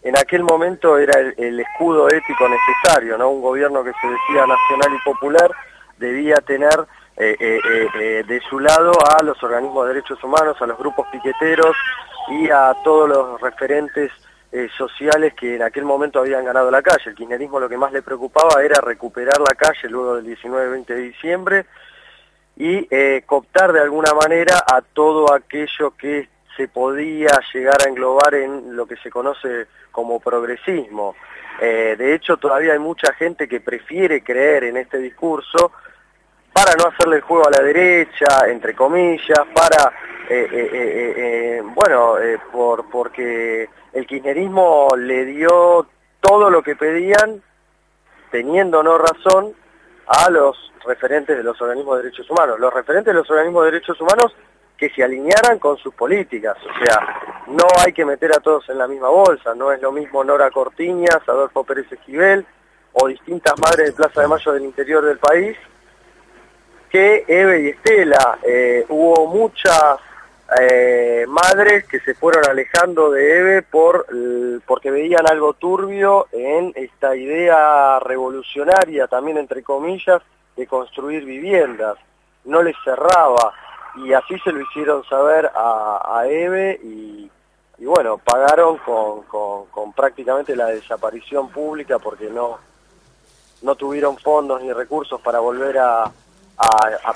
H: En aquel momento era el escudo ético necesario, ¿no? Un gobierno que se decía nacional y popular debía tener de su lado a los organismos de derechos humanos, a los grupos piqueteros y a todos los referentes sociales que en aquel momento habían ganado la calle. El kirchnerismo lo que más le preocupaba era recuperar la calle luego del 19-20 de diciembre y cooptar de alguna manera a todo aquello que se podía llegar a englobar en lo que se conoce como progresismo. De hecho, todavía hay mucha gente que prefiere creer en este discurso para no hacerle el juego a la derecha, entre comillas, para, porque el kirchnerismo le dio todo lo que pedían, teniendo no razón, a los referentes de los organismos de derechos humanos. Los referentes de los organismos de derechos humanos que se alinearan con sus políticas, o sea, no hay que meter a todos en la misma bolsa, no es lo mismo Nora Cortiñas, Adolfo Pérez Esquivel, o distintas madres de Plaza de Mayo del interior del país, que Eve y Estela. Hubo muchas madres que se fueron alejando de Eve porque veían algo turbio en esta idea revolucionaria, también entre comillas, de construir viviendas. No les cerraba, y así se lo hicieron saber a Eve, y bueno, pagaron con prácticamente la desaparición pública, porque no tuvieron fondos ni recursos para volver a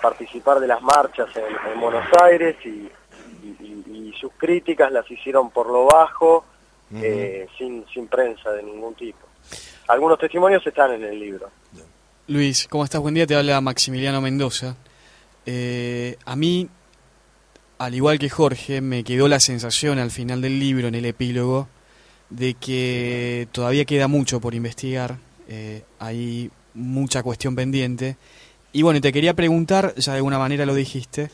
H: participar de las marchas en Buenos Aires, y sus críticas las hicieron por lo bajo, sin prensa de ningún tipo. Algunos testimonios están en el libro.
D: Luis, ¿cómo estás? Buen día, te habla Maximiliano Mendoza. A mí, al igual que Jorge, me quedó la sensación al final del libro, en el epílogo, de que todavía queda mucho por investigar, hay mucha cuestión pendiente. Y bueno, te quería preguntar, ya de alguna manera lo dijiste,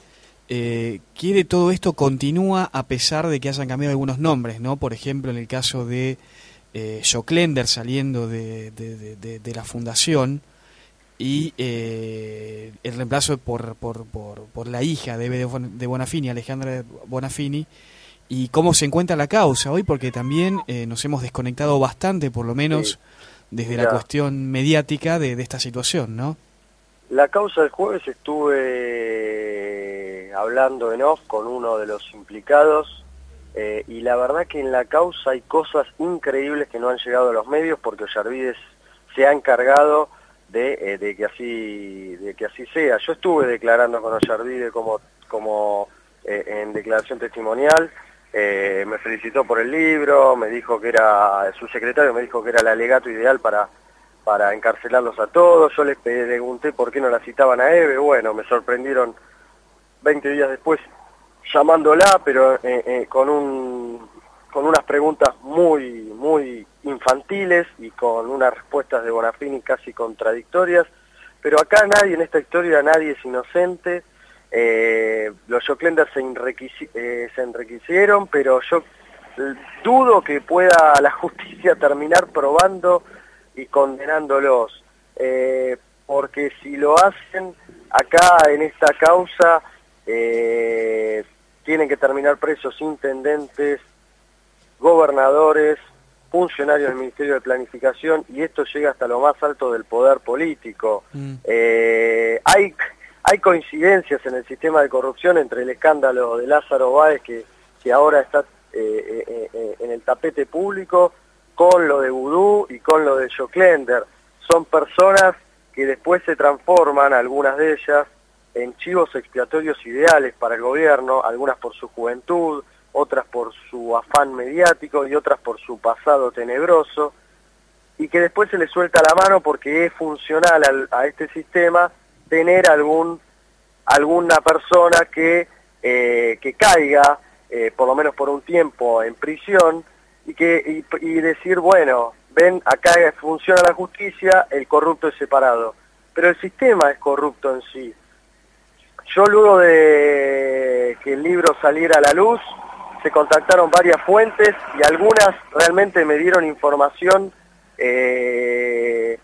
D: ¿qué de todo esto continúa a pesar de que hayan cambiado algunos nombres, ¿no? Por ejemplo, en el caso de Joclender saliendo de la fundación, y el reemplazo por la hija de Bonafini, Alejandra Bonafini, y cómo se encuentra la causa hoy, porque también nos hemos desconectado bastante, por lo menos desde la cuestión mediática de esta situación, ¿no?
H: La causa del jueves estuve hablando en off con uno de los implicados, y la verdad que en la causa hay cosas increíbles que no han llegado a los medios, porque Ollarvides se ha encargado de que así sea. Yo estuve declarando con Ollarvide como en declaración testimonial, me felicitó por el libro, me dijo que era, su secretario me dijo que era el alegato ideal para encarcelarlos a todos. Yo les pregunté por qué no la citaban a Eve, bueno, me sorprendieron 20 días después llamándola, pero con con unas preguntas muy infantiles y con unas respuestas de Bonafini casi contradictorias, pero acá nadie, en esta historia nadie es inocente. Los Joclender se enriquecieron, pero yo dudo que pueda la justicia terminar probando y condenándolos, porque si lo hacen acá en esta causa, tienen que terminar presos intendentes, gobernadores, funcionarios del Ministerio de Planificación, y esto llega hasta lo más alto del poder político. Hay coincidencias en el sistema de corrupción entre el escándalo de Lázaro Báez, que ahora está en el tapete público, con lo de Vudú y con lo de Joclender. Son personas que después se transforman, algunas de ellas, en chivos expiatorios ideales para el gobierno, algunas por su juventud, otras por su afán mediático y otras por su pasado tenebroso, y que después se les suelta la mano porque es funcional a este sistema tener alguna persona que caiga, por lo menos por un tiempo, en prisión, y decir, bueno, ven, acá funciona la justicia, el corrupto es separado. Pero el sistema es corrupto en sí. Yo, luego de que el libro saliera a la luz, se contactaron varias fuentes y algunas realmente me dieron información que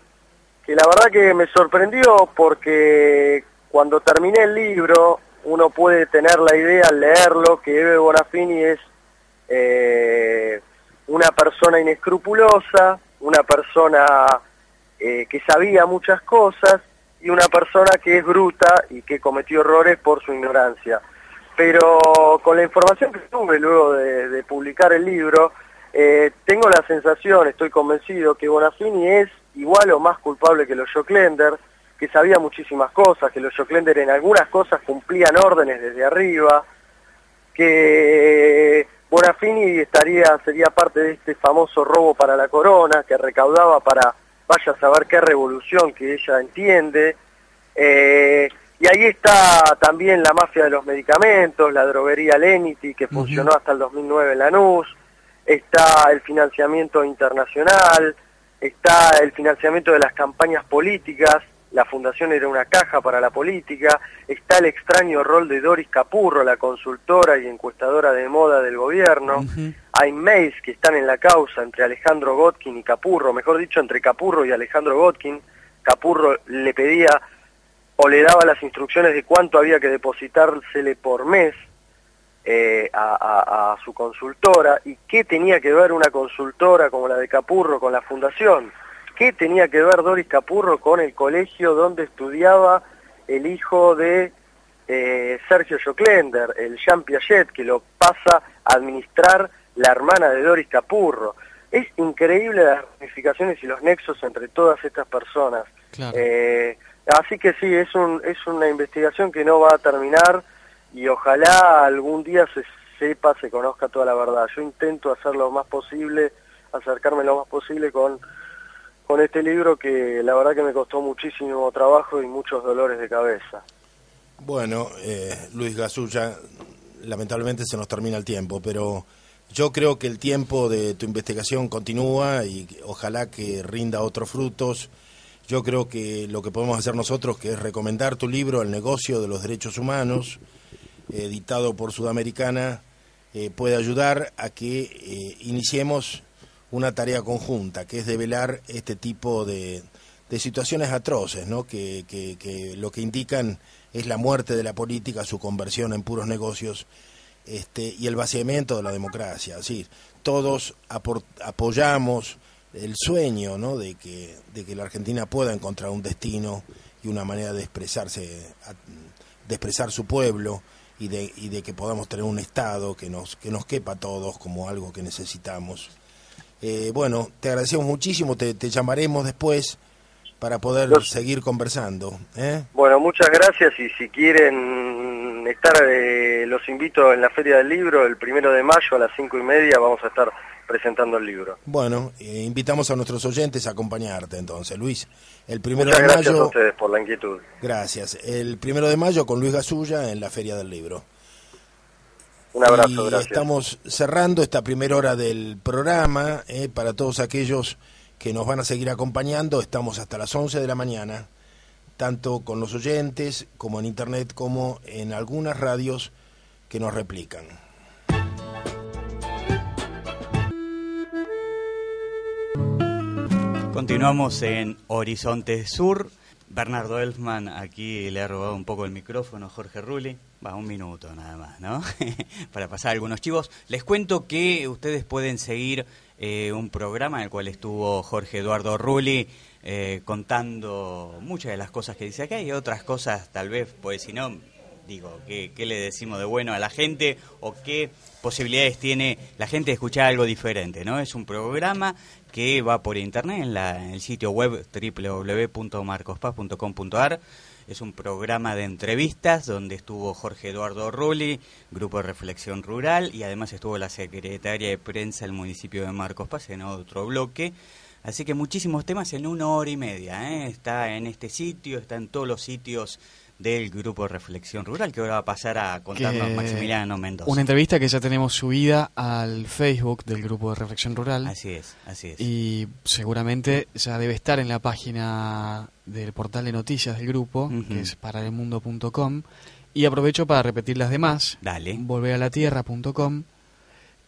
H: la verdad que me sorprendió, porque cuando terminé el libro uno puede tener la idea al leerlo que Eve Bonafini es una persona inescrupulosa, una persona que sabía muchas cosas y una persona que es bruta y que cometió errores por su ignorancia. Pero con la información que tuve luego de publicar el libro, tengo la sensación, estoy convencido, que Bonafini es igual o más culpable que los Joclender, que sabía muchísimas cosas, que los Joclender en algunas cosas cumplían órdenes desde arriba, que Bonafini sería parte de este famoso robo para la corona, que recaudaba para vaya a saber qué revolución que ella entiende, y ahí está también la mafia de los medicamentos, la droguería Lenity, que funcionó hasta el 2009 en Lanús, está el financiamiento internacional, está el financiamiento de las campañas políticas, la fundación era una caja para la política, está el extraño rol de Doris Capurro, la consultora y encuestadora de moda del gobierno, hay mails que están en la causa entre Alejandro Gotkin y Capurro, mejor dicho, entre Capurro y Alejandro Gotkin. Capurro le pedía o le daba las instrucciones de cuánto había que depositársele por mes a su consultora, y qué tenía que ver una consultora como la de Capurro con la fundación. ¿Qué tenía que ver Doris Capurro con el colegio donde estudiaba el hijo de Sergio Joclender, el Jean Piaget, que lo pasa a administrar la hermana de Doris Capurro? Es increíble las ramificaciones y los nexos entre todas estas personas.
D: Claro.
H: Así que sí, es una investigación que no va a terminar, y ojalá algún día se conozca toda la verdad. Yo intento hacer lo más posible, acercarme lo más posible con este libro, que la verdad que me costó muchísimo trabajo y muchos dolores de cabeza.
B: Bueno, Luis Gasulla, lamentablemente se nos termina el tiempo, pero yo creo que el tiempo de tu investigación continúa y ojalá que rinda otros frutos. Yo creo que lo que podemos hacer nosotros, que es recomendar tu libro, El negocio de los derechos humanos, editado por Sudamericana, puede ayudar a que iniciemos una tarea conjunta, que es develar este tipo de situaciones atroces, ¿no? Que lo que indican es la muerte de la política, su conversión en puros negocios, y el vaciamiento de la democracia. Así, todos apoyamos el sueño, ¿no? de que la Argentina pueda encontrar un destino y una manera de expresarse, de expresar su pueblo, y de que podamos tener un Estado que nos quepa a todos como algo que necesitamos. Bueno, te agradecemos muchísimo, te llamaremos después para poder seguir conversando.
H: Bueno, muchas gracias, y si quieren estar, los invito en la Feria del Libro el 1 de mayo a las 5:30, vamos a estar presentando el libro.
B: Bueno, invitamos a nuestros oyentes a acompañarte entonces, Luis. El 1
H: Muchas
B: de
H: gracias
B: mayo,
H: a ustedes por la inquietud.
B: Gracias. El 1 de mayo con Luis Gasulla en la Feria del Libro.
H: Un abrazo,
B: y
H: gracias.
B: estamos cerrando esta primera hora del programa. Para todos aquellos que nos van a seguir acompañando, estamos hasta las 11 de la mañana, tanto con los oyentes, como en internet, como en algunas radios que nos replican.
I: Continuamos en Horizonte Sur. Bernardo Elfman aquí le ha robado un poco el micrófono a Jorge Rulli. Va, un minuto nada más, ¿no? Para pasar algunos chivos. Les cuento que ustedes pueden seguir un programa en el cual estuvo Jorge Eduardo Rulli contando muchas de las cosas que dice acá y otras cosas tal vez, pues si no, digo, ¿qué le decimos de bueno a la gente o qué posibilidades tiene la gente de escuchar algo diferente, ¿no? Es un programa que va por internet en el sitio web www.marcospaz.com.ar. Es un programa de entrevistas donde estuvo Jorge Eduardo Rulli, Grupo de Reflexión Rural, y además estuvo la secretaria de prensa del municipio de Marcos Paz en otro bloque. Así que muchísimos temas en 1 hora y media, ¿eh? Está en este sitio, está en todos los sitios del Grupo de Reflexión Rural, que ahora va a pasar a contarnos Maximiliano Mendoza.
D: Una entrevista que ya tenemos subida al Facebook del Grupo de Reflexión Rural.
I: Así es, así es.
D: Y seguramente ya debe estar en la página del portal de noticias del grupo, que es paralelmundo.com. Y aprovecho para repetir las demás.
I: Dale.
D: Volveralatierra.com,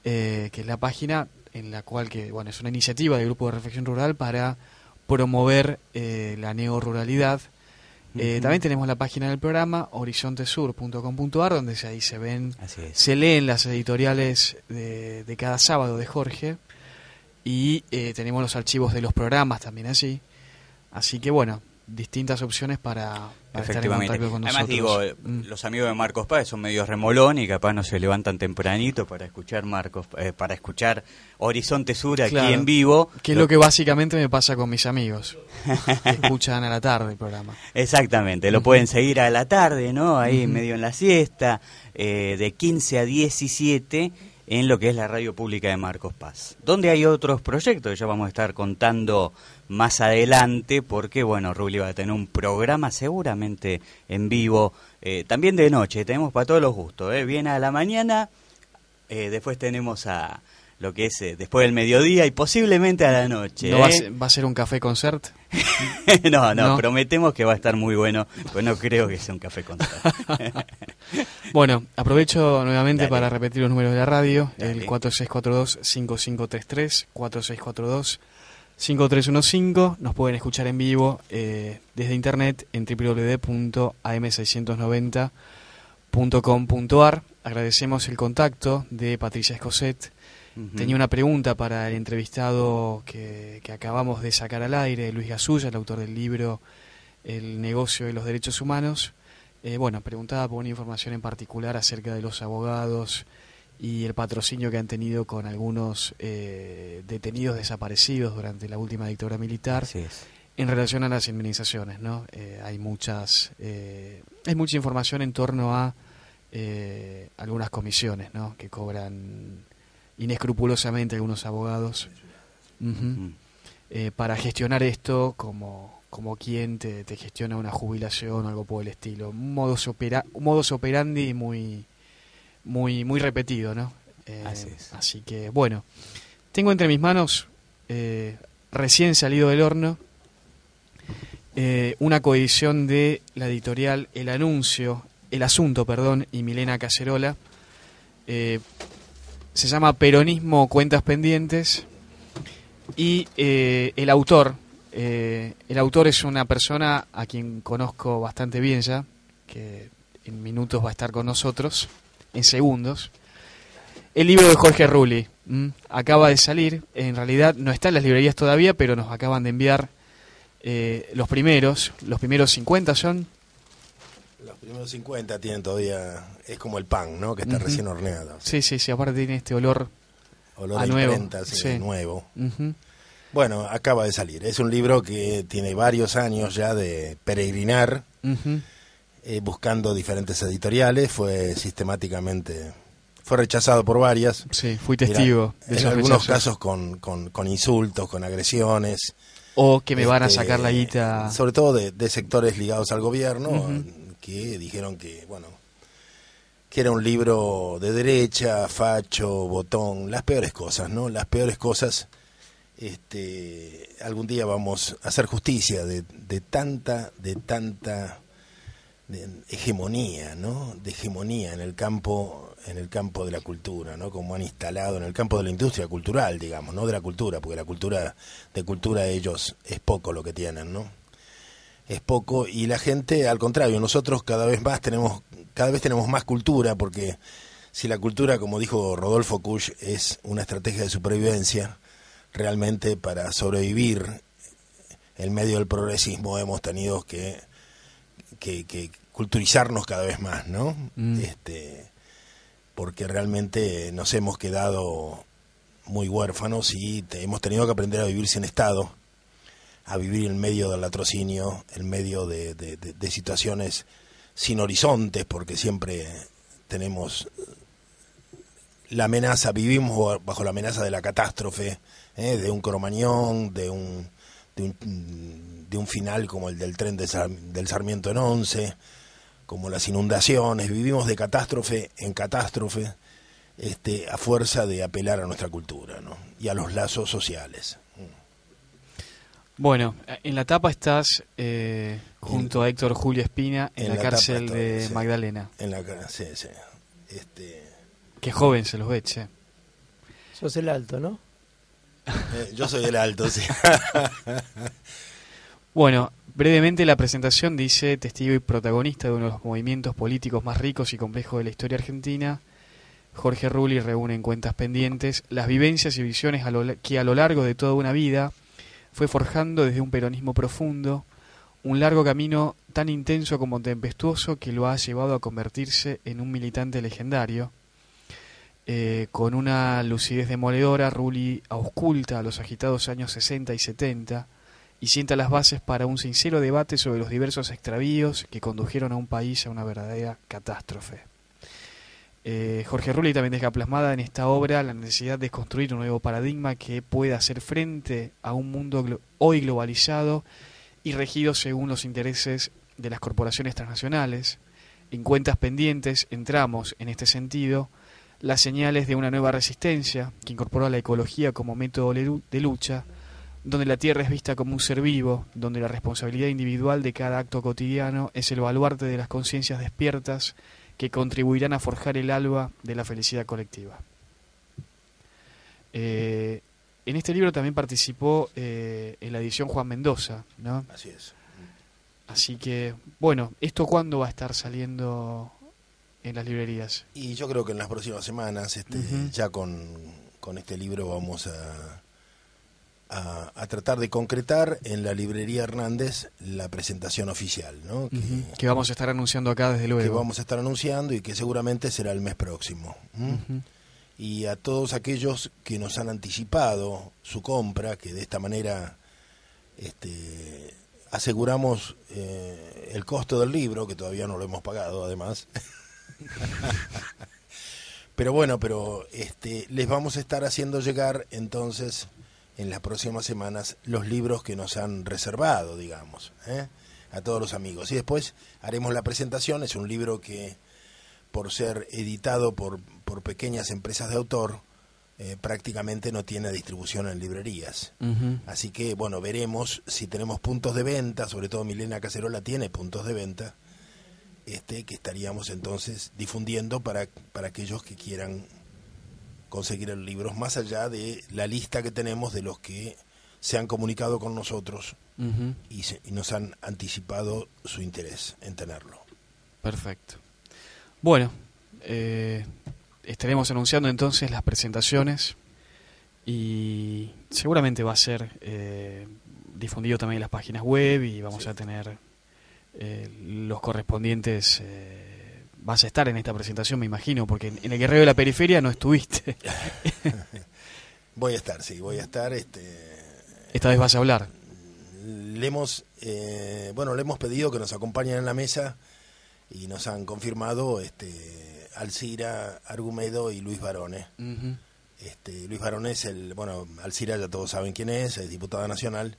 D: que es la página en la cual, es una iniciativa del Grupo de Reflexión Rural para promover la neoruralidad. También tenemos la página del programa, horizontesur.com.ar, donde ahí se ven, se leen las editoriales de cada sábado de Jorge, y tenemos los archivos de los programas también allí. Así que distintas opciones para estar en contacto con nosotros.
I: Además los amigos de Marcos Paz son medio remolón y capaz no se levantan tempranito para escuchar para escuchar Horizonte Sur aquí en vivo.
D: Que es lo que básicamente me pasa con mis amigos, que escuchan a la tarde el programa.
I: Exactamente, lo pueden seguir a la tarde, ¿no? Ahí medio en la siesta, de 15 a 17 en lo que es la radio pública de Marcos Paz, donde hay otros proyectos que ya vamos a estar contando más adelante, porque Rulli va a tener un programa seguramente en vivo, también de noche, tenemos para todos los gustos, bien a la mañana, después tenemos a lo que es después del mediodía y posiblemente a la noche.
D: ¿No va a ser un café concert?
I: No, prometemos que va a estar muy bueno, pues no creo que sea un café concert.
D: Bueno, aprovecho nuevamente para repetir los números de la radio. El 4642-5533, 4642-5315. Nos pueden escuchar en vivo desde internet en www.am690.com.ar. Agradecemos el contacto de Patricia Escoset. Tenía una pregunta para el entrevistado que acabamos de sacar al aire, Luis Gasulla, el autor del libro El negocio de los derechos humanos. Preguntaba por una información en particular acerca de los abogados y el patrocinio que han tenido con algunos detenidos desaparecidos durante la última dictadura militar.
I: Así es.
D: En relación a las indemnizaciones, ¿no? Hay mucha información en torno a algunas comisiones, ¿no? Que cobran inescrupulosamente algunos abogados para gestionar esto como quien te gestiona una jubilación o algo por el estilo. Un modus operandi muy repetido, ¿no? Así que, tengo entre mis manos, recién salido del horno, una coedición de la editorial El Asunto, y Milena Cacerola. Se llama Peronismo, Cuentas Pendientes, y el autor es una persona a quien conozco bastante bien ya, que en minutos va a estar con nosotros, en segundos. El libro de Jorge Rulli acaba de salir, en realidad no está en las librerías todavía, pero nos acaban de enviar los primeros 50 son.
B: Los primeros 50 tienen todavía, es como el pan, ¿no? Que está recién horneado.
D: Sí, aparte tiene este olor a
B: de
D: nuevo.
B: Imprenta, nuevo. Acaba de salir. Es un libro que tiene varios años ya de peregrinar, buscando diferentes editoriales. Fue rechazado por varias.
D: Sí, fui testigo de
B: en algunos casos con insultos, con agresiones.
D: O que me van a sacar la guita.
B: Sobre todo de sectores ligados al gobierno, que dijeron que que era un libro de derecha, facho, botón, las peores cosas, ¿no? Las peores cosas. Algún día vamos a hacer justicia de tanta hegemonía, ¿no? De hegemonía en el campo de la cultura, ¿no? Como han instalado en el campo de la industria cultural, digamos, no de la cultura, porque la cultura ellos es poco lo que tienen, ¿no? Es poco, y la gente, al contrario, nosotros cada vez tenemos más cultura, porque si la cultura, como dijo Rodolfo Kusch, es una estrategia de supervivencia, realmente para sobrevivir en medio del progresismo hemos tenido que culturizarnos cada vez más, ¿no? Porque realmente nos hemos quedado muy huérfanos y hemos tenido que aprender a vivir sin Estado, a vivir en medio del latrocinio, en medio de situaciones sin horizontes, porque siempre tenemos la amenaza, vivimos bajo la amenaza de la catástrofe, de un Cromañón, de un final como el del tren del Sarmiento en Once, como las inundaciones, vivimos de catástrofe en catástrofe, a fuerza de apelar a nuestra cultura, ¿no? Y a los lazos sociales.
D: Bueno, en la tapa estás junto a Héctor Julio Espina en la cárcel de Magdalena.
B: Sí.
D: Qué joven se los ve, che.
G: Sos el alto, ¿no?
B: Yo soy el alto, sí.
D: Bueno, brevemente la presentación dice: testigo y protagonista de uno de los movimientos políticos más ricos y complejos de la historia argentina, Jorge Rulli reúne en Cuentas Pendientes las vivencias y visiones que a lo largo de toda una vida fue forjando desde un peronismo profundo, un largo camino tan intenso como tempestuoso que lo ha llevado a convertirse en un militante legendario. Con una lucidez demoledora, Rulli ausculta a los agitados años 60 y 70 y sienta las bases para un sincero debate sobre los diversos extravíos que condujeron a un país a una verdadera catástrofe. Jorge Rulli también deja plasmada en esta obra la necesidad de construir un nuevo paradigma que pueda hacer frente a un mundo hoy globalizado y regido según los intereses de las corporaciones transnacionales. En Cuentas Pendientes entramos, en este sentido, las señales de una nueva resistencia que incorpora la ecología como método de lucha, donde la tierra es vista como un ser vivo, donde la responsabilidad individual de cada acto cotidiano es el baluarte de las conciencias despiertas que contribuirán a forjar el alba de la felicidad colectiva. En este libro también participó en la edición Juan Mendoza, ¿no?
B: Así es.
D: Así que, bueno, ¿esto cuándo va a estar saliendo en las librerías?
B: Y yo creo que en las próximas semanas, ya con este libro vamos a tratar de concretar en la librería Hernández la presentación oficial, ¿no?
D: Que vamos a estar anunciando acá desde luego.
B: Que vamos a estar anunciando y que seguramente será el mes próximo. Y a todos aquellos que nos han anticipado su compra, que de esta manera aseguramos el costo del libro, que todavía no lo hemos pagado además. pero les vamos a estar haciendo llegar entonces en las próximas semanas los libros que nos han reservado, digamos, a todos los amigos. Y después haremos la presentación. Es un libro que, por ser editado por pequeñas empresas de autor, prácticamente no tiene distribución en librerías. Así que, bueno, veremos si tenemos puntos de venta, sobre todo Milena Cacerola tiene puntos de venta, que estaríamos entonces difundiendo para aquellos que quieran conseguir el libro, más allá de la lista que tenemos de los que se han comunicado con nosotros y nos han anticipado su interés en tenerlo.
D: Perfecto. Bueno, estaremos anunciando entonces las presentaciones y seguramente va a ser difundido también en las páginas web y vamos a tener los correspondientes. Vas a estar en esta presentación, me imagino, porque en el Guerrero de la Periferia no estuviste.
B: Voy a estar.
D: Esta vez vas a hablar.
B: Le hemos pedido que nos acompañen en la mesa y nos han confirmado Alcira Argumedo y Luis Barone. Luis Barone es Alcira ya todos saben quién es diputada nacional,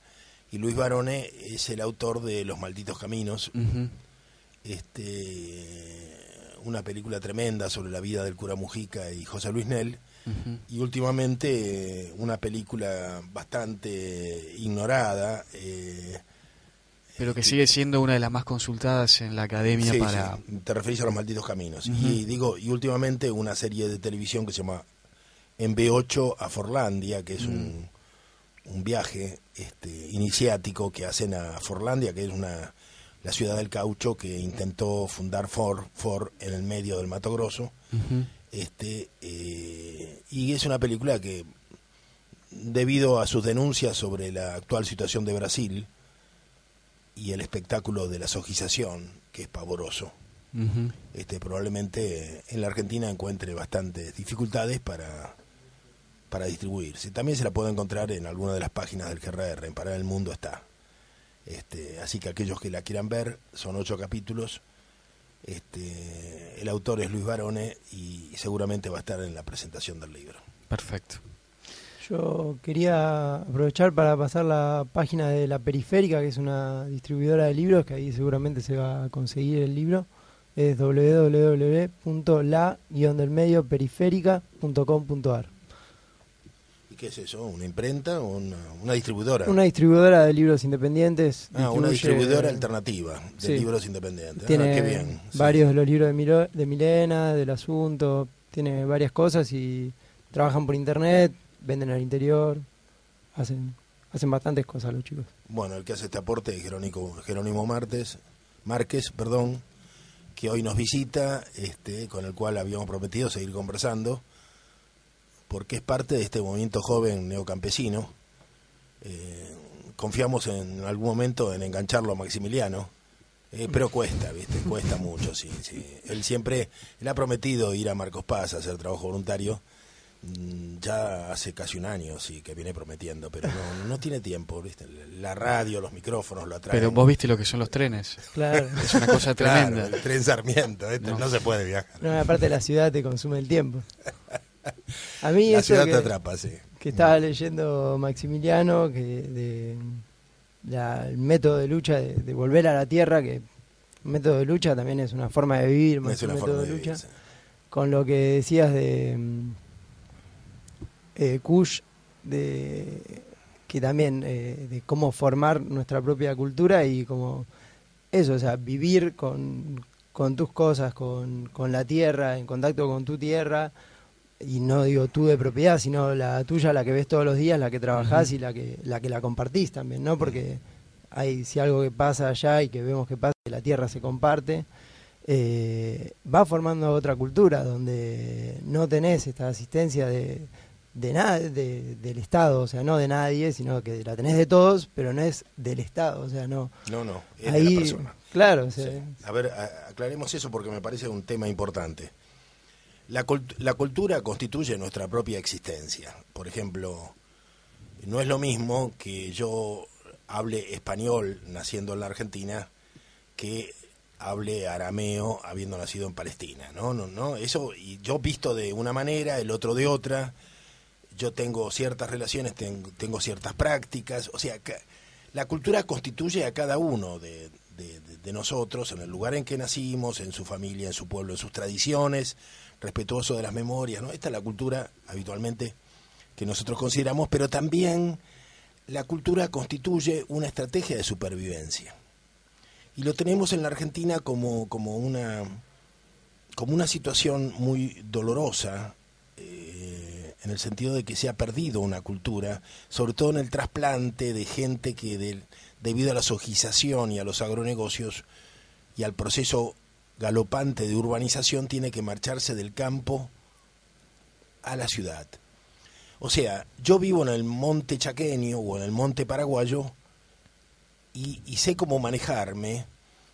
B: y Luis Barone es el autor de Los Malditos Caminos. una película tremenda sobre la vida del cura Mujica y José Luis Nel, y últimamente una película bastante ignorada.
D: Pero que sigue siendo una de las más consultadas en la academia
B: Sí,
D: para...
B: sí, te referís a Los Malditos Caminos. Y últimamente una serie de televisión que se llama En B8 a Forlandia, que es un viaje iniciático que hacen a Forlandia, que es la ciudad del caucho que intentó fundar Ford en el medio del Mato Grosso. Y es una película que, debido a sus denuncias sobre la actual situación de Brasil y el espectáculo de la sojización, que es pavoroso, probablemente en la Argentina encuentre bastantes dificultades para distribuirse. También se la puede encontrar en alguna de las páginas del GRR, en Para el Mundo está. Así que aquellos que la quieran ver, son 8 capítulos. El autor es Luis Barone y seguramente va a estar en la presentación del libro.
D: Perfecto.
G: Yo quería aprovechar para pasar la página de La Periférica, que es una distribuidora de libros, que ahí seguramente se va a conseguir el libro. Es www.la-periférica.com.ar.
B: ¿Y qué es eso? ¿Una imprenta o una distribuidora?
G: Una distribuidora de libros independientes.
B: Una distribuidora alternativa de libros independientes.
G: Tiene
B: qué bien.
G: varios de los libros de Milena, del Asunto, tiene varias cosas y trabajan por internet, venden al interior, hacen bastantes cosas los chicos.
B: Bueno, el que hace este aporte es Jerónimo Márquez, que hoy nos visita, con el cual habíamos prometido seguir conversando, porque es parte de este movimiento joven neocampesino. Confiamos en algún momento en engancharlo a Maximiliano, pero cuesta, ¿viste? Cuesta mucho, sí. Él ha prometido ir a Marcos Paz a hacer trabajo voluntario, ya hace casi un año, sí, que viene prometiendo, pero no tiene tiempo, ¿viste? La radio, los micrófonos lo atraen.
D: Pero vos viste lo que son los trenes.
G: Claro.
D: Es una cosa tremenda.
B: Claro, el tren Sarmiento, no se puede viajar.
G: No, aparte la ciudad te consume el tiempo. A mí
B: la
G: eso
B: ciudad te atrapa, sí.
G: Que estaba leyendo Maximiliano, el método de lucha de volver a la tierra, que un método de lucha también es una forma de vivir, más que un método de lucha. Sí. Con lo que decías de Kush, que también de cómo formar nuestra propia cultura y como eso, o sea, vivir con tus cosas, con la tierra, en contacto con tu tierra, y no digo tú de propiedad, sino la tuya, la que ves todos los días, la que trabajás y la que la compartís también, ¿no? Porque si algo que pasa allá y que vemos que pasa, que la tierra se comparte, va formando otra cultura donde no tenés esta asistencia de nada del Estado, o sea, no de nadie, sino que la tenés de todos, pero no es del Estado, o sea, no.
B: No, es
G: ahí,
B: de la persona.
G: Claro, o sea,
B: sí. A ver, aclaremos eso porque me parece un tema importante. La cultura constituye nuestra propia existencia. Por ejemplo, no es lo mismo que yo hable español naciendo en la Argentina que hable arameo habiendo nacido en Palestina, ¿no? Eso, y yo visto de una manera, el otro de otra. Yo tengo ciertas relaciones, tengo ciertas prácticas, o sea, la cultura constituye a cada uno de nosotros en el lugar en que nacimos, en su familia, en su pueblo, en sus tradiciones, respetuoso de las memorias, ¿no? Esta es la cultura habitualmente que nosotros consideramos, pero también la cultura constituye una estrategia de supervivencia. Y lo tenemos en la Argentina como una situación muy dolorosa, en el sentido de que se ha perdido una cultura, sobre todo en el trasplante de gente que debido a la sojización y a los agronegocios y al proceso galopante de urbanización tiene que marcharse del campo a la ciudad. O sea, yo vivo en el monte chaqueño o en el monte paraguayo y sé cómo manejarme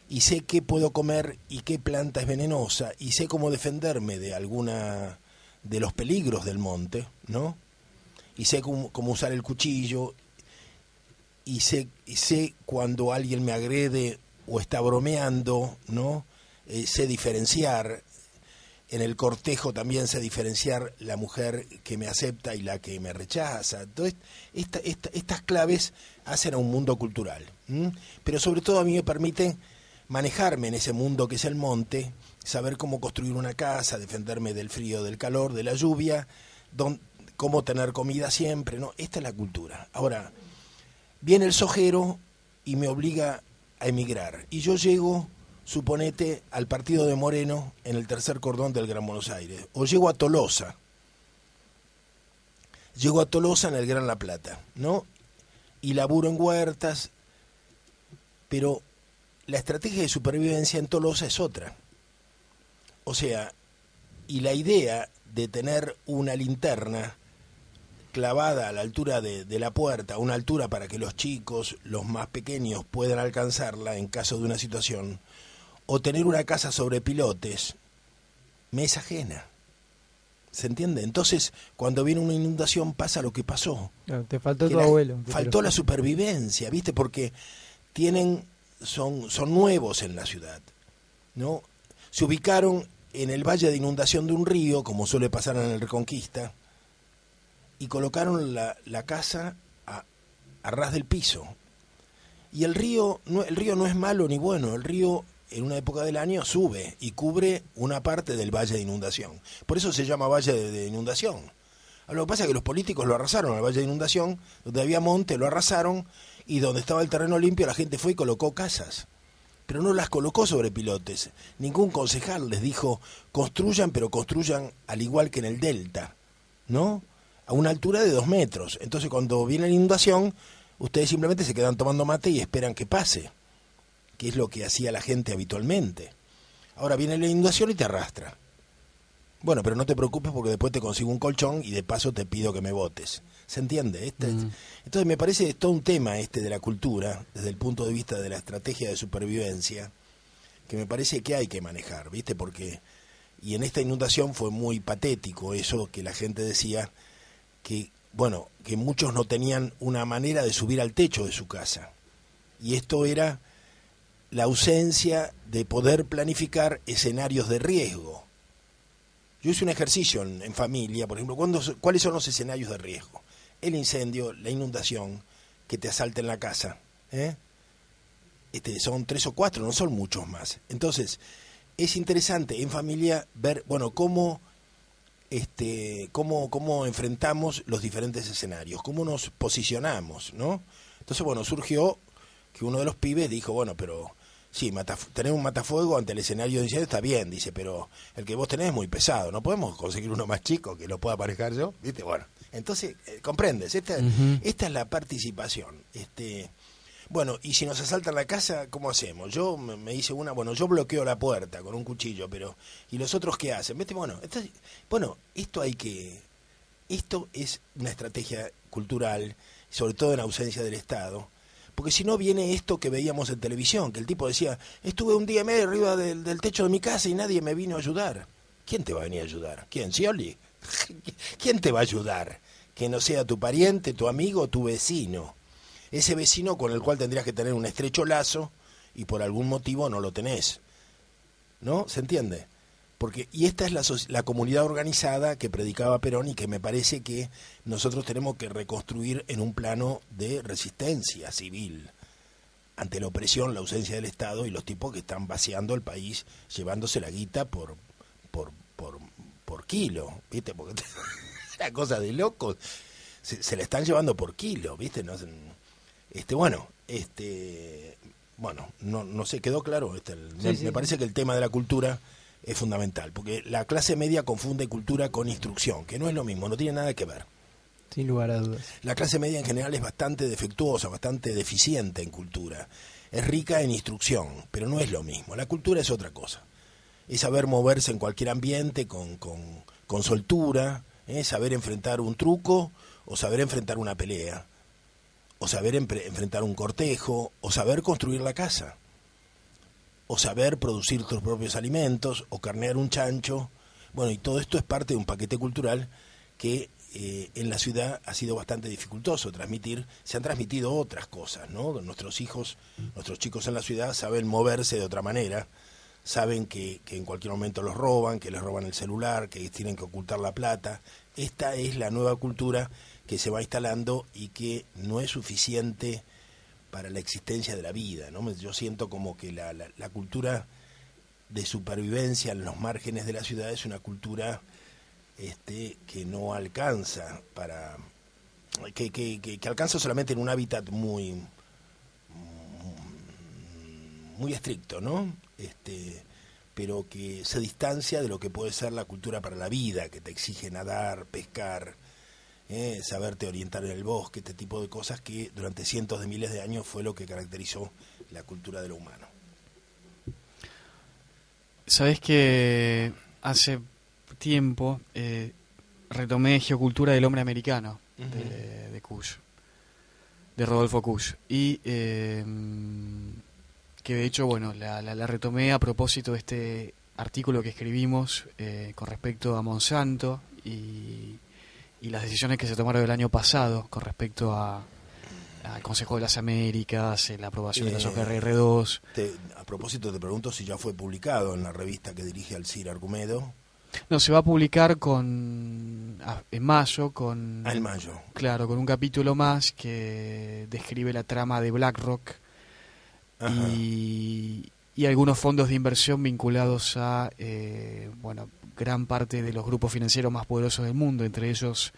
B: y sé qué puedo comer y qué planta es venenosa y sé cómo defenderme de los peligros del monte, ¿no? Y sé cómo usar el cuchillo y sé cuando alguien me agrede o está bromeando, ¿no? Sé diferenciar. En el cortejo también sé diferenciar la mujer que me acepta y la que me rechaza. Entonces, estas claves hacen a un mundo cultural, ¿m? Pero sobre todo a mí me permiten manejarme en ese mundo que es el monte, saber cómo construir una casa, defenderme del frío, del calor, de la lluvia, cómo tener comida siempre, ¿no? Esta es la cultura. Ahora, viene el sojero y me obliga a emigrar. Y yo llego, suponete, al partido de Moreno en el tercer cordón del Gran Buenos Aires. O llego a Tolosa. Llego a Tolosa en el Gran La Plata, ¿no? Y laburo en huertas, pero la estrategia de supervivencia en Tolosa es otra. O sea, y la idea de tener una linterna clavada a la altura de la puerta, a una altura para que los chicos, los más pequeños, puedan alcanzarla en caso de una situación, o tener una casa sobre pilotes, me es ajena. ¿Se entiende? Entonces, cuando viene una inundación pasa lo que pasó.
G: No, te faltó tu abuelo.
B: Faltó la supervivencia, ¿viste? Porque son nuevos en la ciudad, ¿no? Se ubicaron en el valle de inundación de un río, como suele pasar en el Reconquista, y colocaron la casa a ras del piso. Y el río no es malo ni bueno, el río en una época del año sube y cubre una parte del valle de inundación. Por eso se llama valle de inundación. Lo que pasa es que los políticos lo arrasaron al valle de inundación, donde había monte, lo arrasaron, y donde estaba el terreno limpio la gente fue y colocó casas. Pero no las colocó sobre pilotes. Ningún concejal les dijo, construyan, pero construyan al igual que en el delta, ¿no? A una altura de 2 metros. Entonces cuando viene la inundación, ustedes simplemente se quedan tomando mate y esperan que pase, que es lo que hacía la gente habitualmente. Ahora viene la inundación y te arrastra. Bueno, pero no te preocupes porque después te consigo un colchón y de paso te pido que me votes. ¿Se entiende? Entonces me parece todo un tema de la cultura, desde el punto de vista de la estrategia de supervivencia, que me parece que hay que manejar, ¿viste? Y en esta inundación fue muy patético eso que la gente decía, que muchos no tenían una manera de subir al techo de su casa. Y esto era la ausencia de poder planificar escenarios de riesgo. Yo hice un ejercicio en familia, por ejemplo, ¿cuáles son los escenarios de riesgo? El incendio, la inundación, que te asalten la casa, son 3 o 4, no son muchos más. Entonces, es interesante en familia ver, cómo enfrentamos los diferentes escenarios, cómo nos posicionamos, ¿no? Entonces, surgió que uno de los pibes dijo, pero sí, tener un matafuego ante el escenario de incendio está bien, dice, pero el que vos tenés es muy pesado, ¿no podemos conseguir uno más chico que lo pueda manejar yo? ¿Viste? Bueno, entonces, comprendes, esta es la participación. Y si nos asaltan la casa, ¿cómo hacemos? Yo me hice yo bloqueo la puerta con un cuchillo, pero ¿y los otros qué hacen? ¿Viste? Esto es una estrategia cultural, sobre todo en ausencia del Estado. Porque si no viene esto que veíamos en televisión, que el tipo decía, estuve un día y medio arriba del techo de mi casa y nadie me vino a ayudar. ¿Quién te va a venir a ayudar? ¿Quién? ¿Scioli? ¿Quién te va a ayudar? Que no sea tu pariente, tu amigo, tu vecino. Ese vecino con el cual tendrías que tener un estrecho lazo y por algún motivo no lo tenés. ¿No? ¿Se entiende? Y esta es la comunidad organizada que predicaba Perón y que me parece que nosotros tenemos que reconstruir en un plano de resistencia civil ante la opresión, la ausencia del Estado y los tipos que están vaciando el país, llevándose la guita por kilo, ¿viste? Porque es una cosa de locos. Se la están llevando por kilo, ¿viste? No sé, ¿quedó claro? Me parece que el tema de la cultura es fundamental, porque la clase media confunde cultura con instrucción, que no es lo mismo, no tiene nada que ver.
G: Sin lugar a dudas.
B: La clase media en general es bastante defectuosa, bastante deficiente en cultura. Es rica en instrucción, pero no es lo mismo. La cultura es otra cosa. Es saber moverse en cualquier ambiente con soltura, saber enfrentar un truco, o saber enfrentar una pelea, o saber enfrentar un cortejo, o saber construir la casa, o saber producir tus propios alimentos, o carnear un chancho. Y todo esto es parte de un paquete cultural que en la ciudad ha sido bastante dificultoso transmitir. Se han transmitido otras cosas, ¿no? Nuestros chicos en la ciudad saben moverse de otra manera, saben que en cualquier momento los roban, que les roban el celular, que tienen que ocultar la plata. Esta es la nueva cultura que se va instalando y que no es suficiente para la existencia de la vida, ¿no? Yo siento como que la cultura de supervivencia en los márgenes de la ciudad es una cultura que no alcanza para que alcanza solamente en un hábitat muy estricto, ¿no? Pero que se distancia de lo que puede ser la cultura para la vida, que te exige nadar, pescar, saberte orientar en el bosque, este tipo de cosas que durante cientos de miles de años fue lo que caracterizó la cultura de lo humano.
D: Sabés que hace tiempo retomé Geocultura del Hombre Americano de Kusch, de Rodolfo Kusch, y que de hecho, bueno, la retomé a propósito de este artículo que escribimos con respecto a Monsanto y las decisiones que se tomaron el año pasado con respecto al Consejo de las Américas, la aprobación de la soja RR2.
B: A propósito, te pregunto si ya fue publicado en la revista que dirige Alcir Argumedo.
D: No, se va a publicar en mayo.
B: En mayo.
D: Claro, con un capítulo más que describe la trama de BlackRock y algunos fondos de inversión vinculados a gran parte de los grupos financieros más poderosos del mundo, entre ellos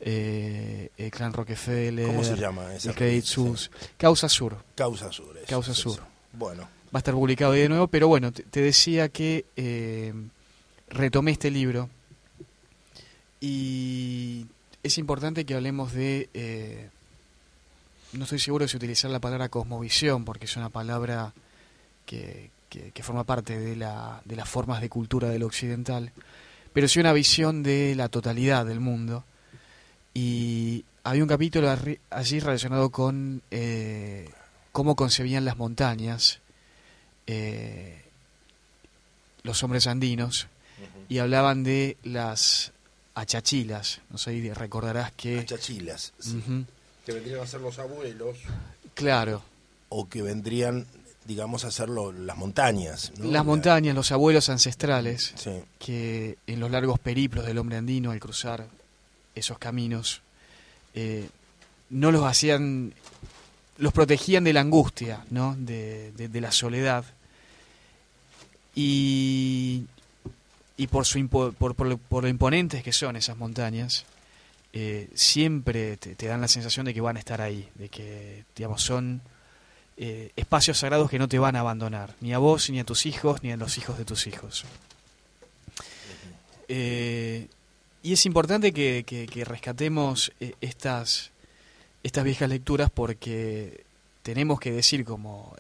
D: el Clan Rockefeller.
B: ¿Cómo se llama esa?
D: El Credit Suisse. Causa Sur.
B: Causa Sur.
D: Causa Sur.
B: Eso. Bueno.
D: Va a estar publicado de nuevo, pero bueno, te decía que retomé este libro y es importante que hablemos de... no estoy seguro de si utilizar la palabra cosmovisión, porque es una palabra que forma parte de las formas de cultura del occidental, pero sí una visión de la totalidad del mundo. Y había un capítulo allí relacionado con cómo concebían las montañas los hombres andinos, y hablaban de las achachilas. No sé, recordarás que...
B: Achachilas, sí. Que vendrían a ser los abuelos.
D: Claro.
B: O que vendrían, digamos, a ser las montañas, ¿no?
D: Las montañas, los abuelos ancestrales,
B: sí,
D: que en los largos periplos del hombre andino, al cruzar esos caminos, no los hacían, los protegían de la angustia, ¿no? de la soledad, y por lo imponentes que son esas montañas, siempre te dan la sensación de que van a estar ahí, de que, digamos, son espacios sagrados que no te van a abandonar, ni a vos, ni a tus hijos, ni a los hijos de tus hijos. Y es importante que rescatemos estas viejas lecturas, porque tenemos que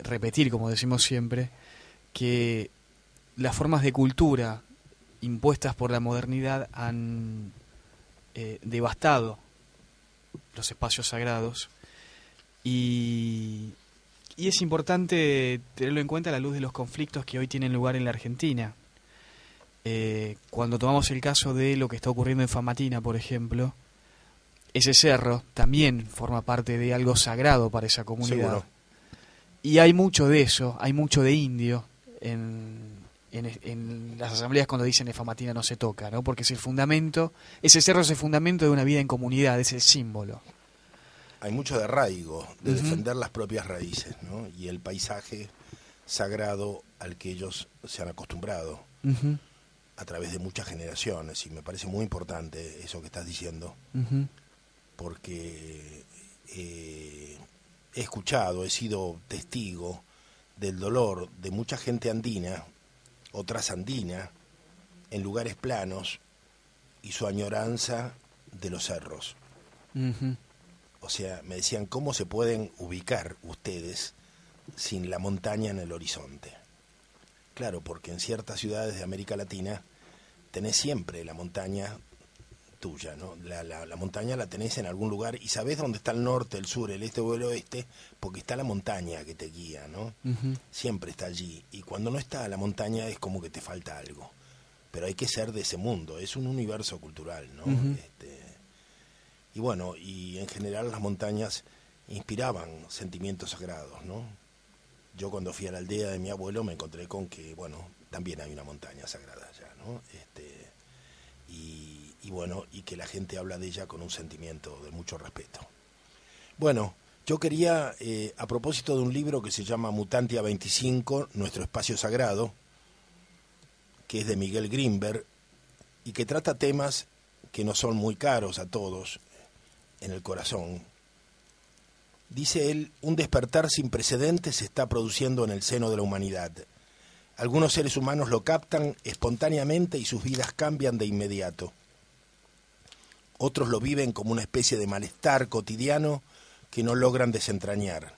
D: repetir, como decimos siempre, que las formas de cultura impuestas por la modernidad han devastado los espacios sagrados, y es importante tenerlo en cuenta a la luz de los conflictos que hoy tienen lugar en la Argentina. Cuando tomamos el caso de lo que está ocurriendo en Famatina, por ejemplo, ese cerro también forma parte de algo sagrado para esa comunidad.
B: Seguro.
D: Y hay mucho de eso, hay mucho de indio en las asambleas cuando dicen Famatina no se toca, ¿no? Porque es el fundamento, ese cerro es el fundamento de una vida en comunidad, es el símbolo.
B: Hay mucho de arraigo, de defender las propias raíces, ¿no? Y el paisaje sagrado al que ellos se han acostumbrado a través de muchas generaciones, y me parece muy importante eso que estás diciendo, porque he escuchado, he sido testigo del dolor de mucha gente andina o trasandina en lugares planos y su añoranza de los cerros. O sea, me decían, ¿cómo se pueden ubicar ustedes sin la montaña en el horizonte? Claro, porque en ciertas ciudades de América Latina tenés siempre la montaña tuya, ¿no? La montaña la tenés en algún lugar y sabés dónde está el norte, el sur, el este o el oeste, porque está la montaña que te guía, ¿no? Siempre está allí. Y cuando no está la montaña es como que te falta algo. Pero hay que ser de ese mundo, es un universo cultural, ¿no? Y bueno, y en general las montañas inspiraban sentimientos sagrados, ¿no? Yo cuando fui a la aldea de mi abuelo me encontré con que, bueno, también hay una montaña sagrada allá, ¿no? Y bueno, y que la gente habla de ella con un sentimiento de mucho respeto. Bueno, Yo quería, a propósito de un libro que se llama Mutantia 25, Nuestro Espacio Sagrado, que es de Miguel Grimberg, y que trata temas que no son muy caros a todos en el corazón. Dice él, un despertar sin precedentes se está produciendo en el seno de la humanidad. Algunos seres humanos lo captan espontáneamente y sus vidas cambian de inmediato. Otros lo viven como una especie de malestar cotidiano que no logran desentrañar.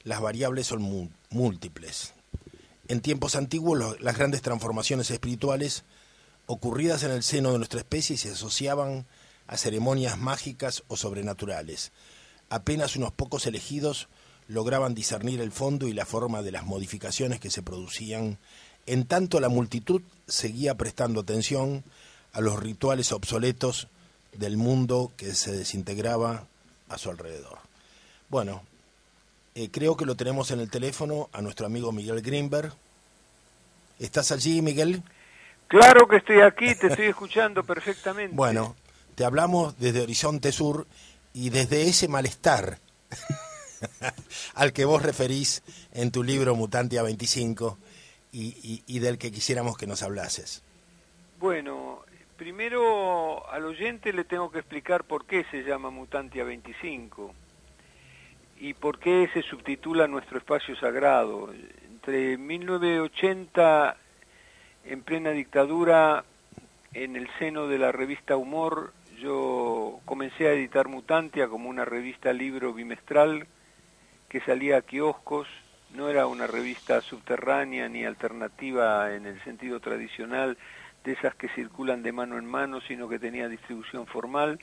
B: Las variables son múltiples. En tiempos antiguos, las grandes transformaciones espirituales ocurridas en el seno de nuestra especie se asociaban a ceremonias mágicas o sobrenaturales. Apenas unos pocos elegidos lograban discernir el fondo y la forma de las modificaciones que se producían, en tanto la multitud seguía prestando atención a los rituales obsoletos del mundo que se desintegraba a su alrededor. Bueno, creo que lo tenemos en el teléfono a nuestro amigo Miguel Grimberg. ¿Estás allí, Miguel?
J: Claro que estoy aquí, te estoy escuchando perfectamente.
B: Bueno, te hablamos desde Horizonte Sur y desde ese malestar al que vos referís en tu libro Mutantia 25 y del que quisiéramos que nos hablases.
J: Bueno, primero al oyente le tengo que explicar por qué se llama Mutantia 25 y por qué se subtitula Nuestro Espacio Sagrado. Entre 1980, en plena dictadura, en el seno de la revista Humor, yo comencé a editar Mutantia como una revista libro bimestral que salía a kioscos. No era una revista subterránea ni alternativa en el sentido tradicional de esas que circulan de mano en mano, sino que tenía distribución formal.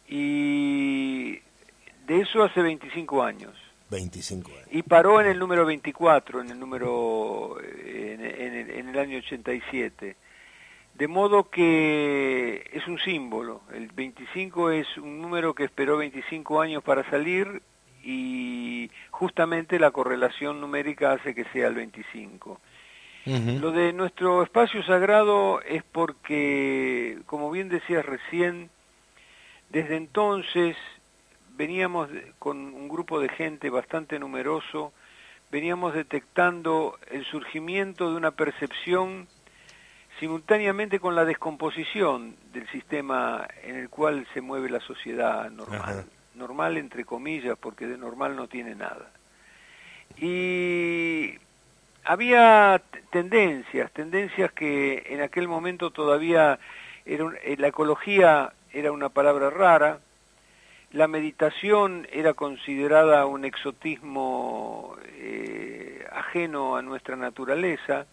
J: Y de eso hace 25 años.
B: 25 años.
J: Y paró en el número 24, en el año 87. De modo que es un símbolo. El 25 es un número que esperó 25 años para salir y justamente la correlación numérica hace que sea el 25. Lo de Nuestro Espacio Sagrado es porque, como bien decías recién, desde entonces veníamos con un grupo de gente bastante numeroso, veníamos detectando el surgimiento de una percepción simultáneamente con la descomposición del sistema en el cual se mueve la sociedad normal. Ajá. Normal entre comillas, porque de normal no tiene nada. Y había tendencias que en aquel momento todavía la ecología era una palabra rara, la meditación era considerada un exotismo ajeno a nuestra naturaleza,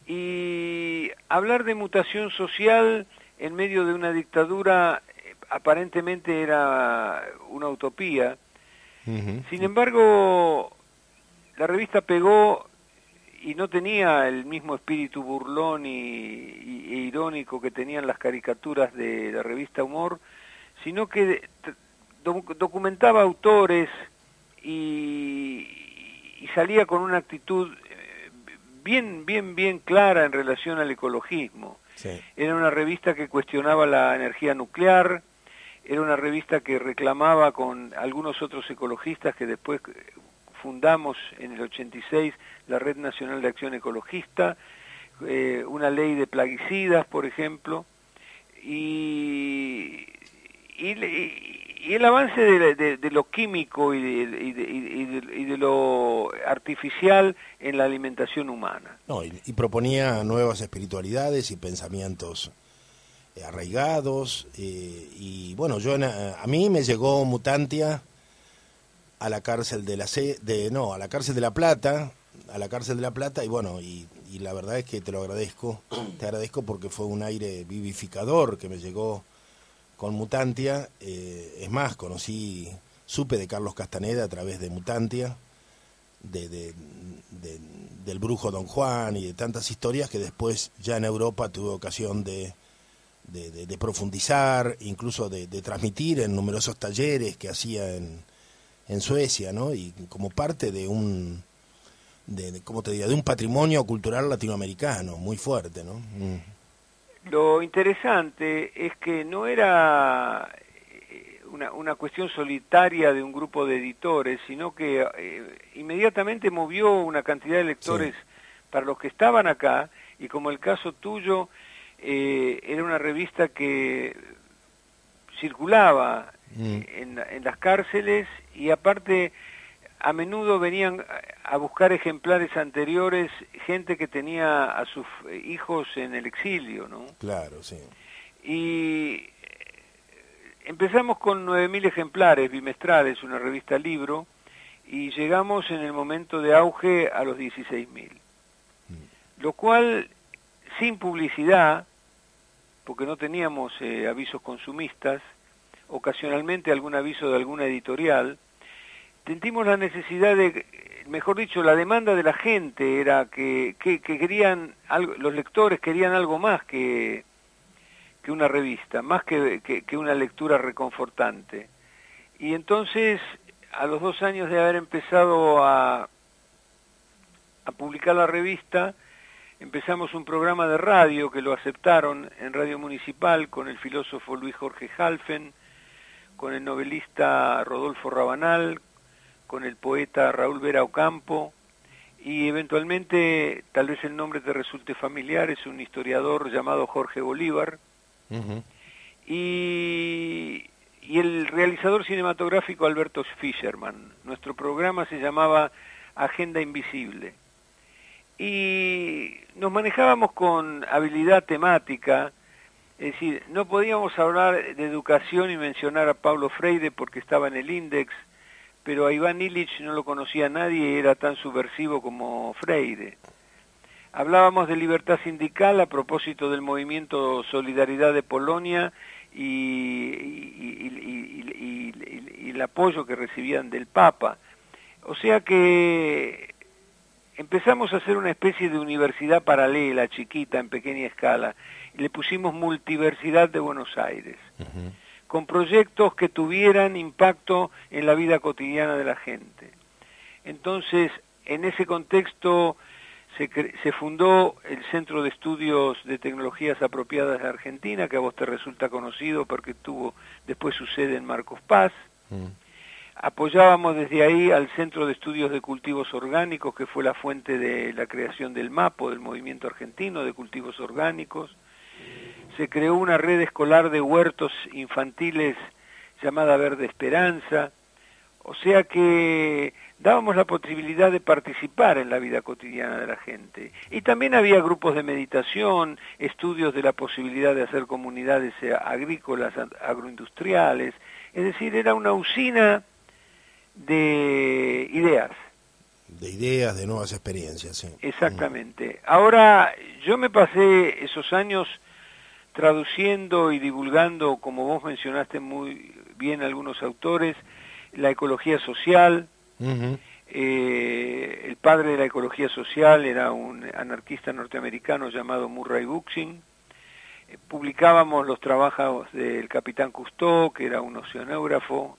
J: y hablar de mutación social en medio de una dictadura aparentemente era una utopía. Sin embargo, la revista pegó y no tenía el mismo espíritu burlón e irónico que tenían las caricaturas de la revista Humor, sino que documentaba autores y salía con una actitud bien clara en relación al ecologismo. Sí. Era una revista que cuestionaba la energía nuclear, era una revista que reclamaba con algunos otros ecologistas que después fundamos en el 86 la Red Nacional de Acción Ecologista, una ley de plaguicidas, por ejemplo, y el avance de lo químico y de lo artificial en la alimentación humana.
B: No, y proponía nuevas espiritualidades y pensamientos arraigados, y bueno, a mí me llegó Mutantia a la cárcel a la cárcel de La Plata, y bueno, y la verdad es que te agradezco porque fue un aire vivificador que me llegó con Mutantia. Es más, supe de Carlos Castaneda a través de Mutantia, del brujo Don Juan y de tantas historias que después ya en Europa tuve ocasión de profundizar, incluso de transmitir en numerosos talleres que hacía en Suecia, ¿no? Y como parte de un patrimonio cultural latinoamericano muy fuerte, ¿no?
J: Lo interesante es que no era una cuestión solitaria de un grupo de editores, sino que inmediatamente movió una cantidad de lectores para los que estaban acá, y como el caso tuyo, era una revista que circulaba en las cárceles, y aparte a menudo venían a buscar ejemplares anteriores gente que tenía a sus hijos en el exilio, ¿no?
B: Claro, sí.
J: Y empezamos con 9.000 ejemplares bimestrales, una revista libro, y llegamos en el momento de auge a los 16.000. Lo cual, sin publicidad, porque no teníamos avisos consumistas, ocasionalmente algún aviso de alguna editorial, sentimos la necesidad de, mejor dicho, la demanda de la gente era que querían algo, los lectores querían algo más que una revista, más que una lectura reconfortante. Y entonces, a los 2 años de haber empezado a publicar la revista, empezamos un programa de radio que lo aceptaron en Radio Municipal con el filósofo Luis Jorge Halfen, con el novelista Rodolfo Rabanal, con el poeta Raúl Vera Ocampo, y eventualmente, tal vez el nombre te resulte familiar, es un historiador llamado Jorge Bolívar, y el realizador cinematográfico Alberto Fischerman. Nuestro programa se llamaba Agenda Invisible. Y nos manejábamos con habilidad temática, es decir, no podíamos hablar de educación y mencionar a Paulo Freire porque estaba en el Index, pero a Iván Illich no lo conocía nadie y era tan subversivo como Freire. Hablábamos de libertad sindical a propósito del movimiento Solidaridad de Polonia y el apoyo que recibían del Papa. O sea que empezamos a hacer una especie de universidad paralela, chiquita, en pequeña escala, y le pusimos Multiversidad de Buenos Aires, con proyectos que tuvieran impacto en la vida cotidiana de la gente. Entonces, en ese contexto se fundó el Centro de Estudios de Tecnologías Apropiadas de Argentina, que a vos te resulta conocido porque tuvo después su sede en Marcos Paz. Apoyábamos desde ahí al Centro de Estudios de Cultivos Orgánicos, que fue la fuente de la creación del MAPO, del Movimiento Argentino de Cultivos Orgánicos. Se creó una red escolar de huertos infantiles llamada Verde Esperanza. O sea que dábamos la posibilidad de participar en la vida cotidiana de la gente. Y también había grupos de meditación, estudios de la posibilidad de hacer comunidades agrícolas, agroindustriales. Es decir, era una usina de ideas.
B: De ideas, de nuevas experiencias, sí.
J: Exactamente. Ahora, yo me pasé esos años traduciendo y divulgando, como vos mencionaste muy bien algunos autores, la ecología social. El padre de la ecología social era un anarquista norteamericano llamado Murray Bookchin. Publicábamos los trabajos del capitán Cousteau, que era un oceanógrafo.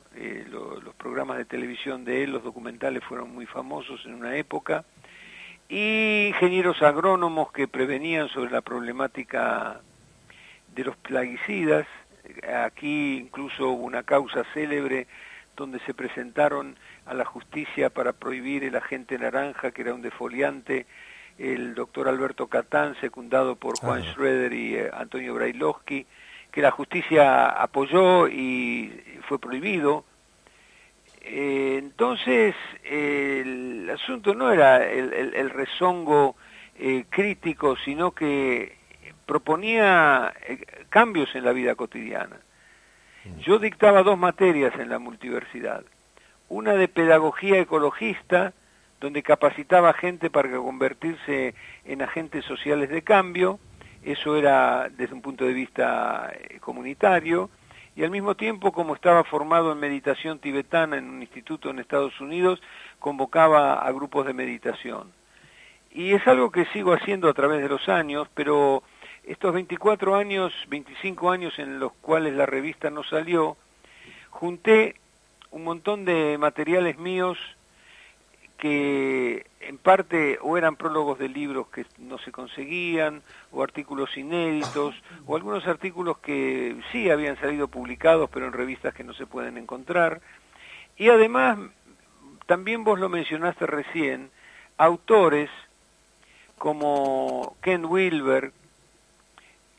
J: Los programas de televisión de él, los documentales, fueron muy famosos en una época. Y ingenieros agrónomos que prevenían sobre la problemática de los plaguicidas. Aquí incluso hubo una causa célebre donde se presentaron a la justicia para prohibir el agente naranja, que era un defoliante, el doctor Alberto Catán, secundado por Juan Schroeder y Antonio Brailovsky, que la justicia apoyó y fue prohibido. Entonces, el asunto no era el rezongo crítico, sino que proponía cambios en la vida cotidiana. Yo dictaba 2 materias en la multiversidad. Una de pedagogía ecologista, donde capacitaba gente para convertirse en agentes sociales de cambio. Eso era desde un punto de vista comunitario. Y al mismo tiempo, como estaba formado en meditación tibetana en un instituto en Estados Unidos, convocaba a grupos de meditación. Y es algo que sigo haciendo a través de los años, pero estos 24 años, 25 años en los cuales la revista no salió, junté un montón de materiales míos que en parte o eran prólogos de libros que no se conseguían, o artículos inéditos, o algunos artículos que sí habían salido publicados, pero en revistas que no se pueden encontrar. Y además, también vos lo mencionaste recién, autores como Ken Wilber,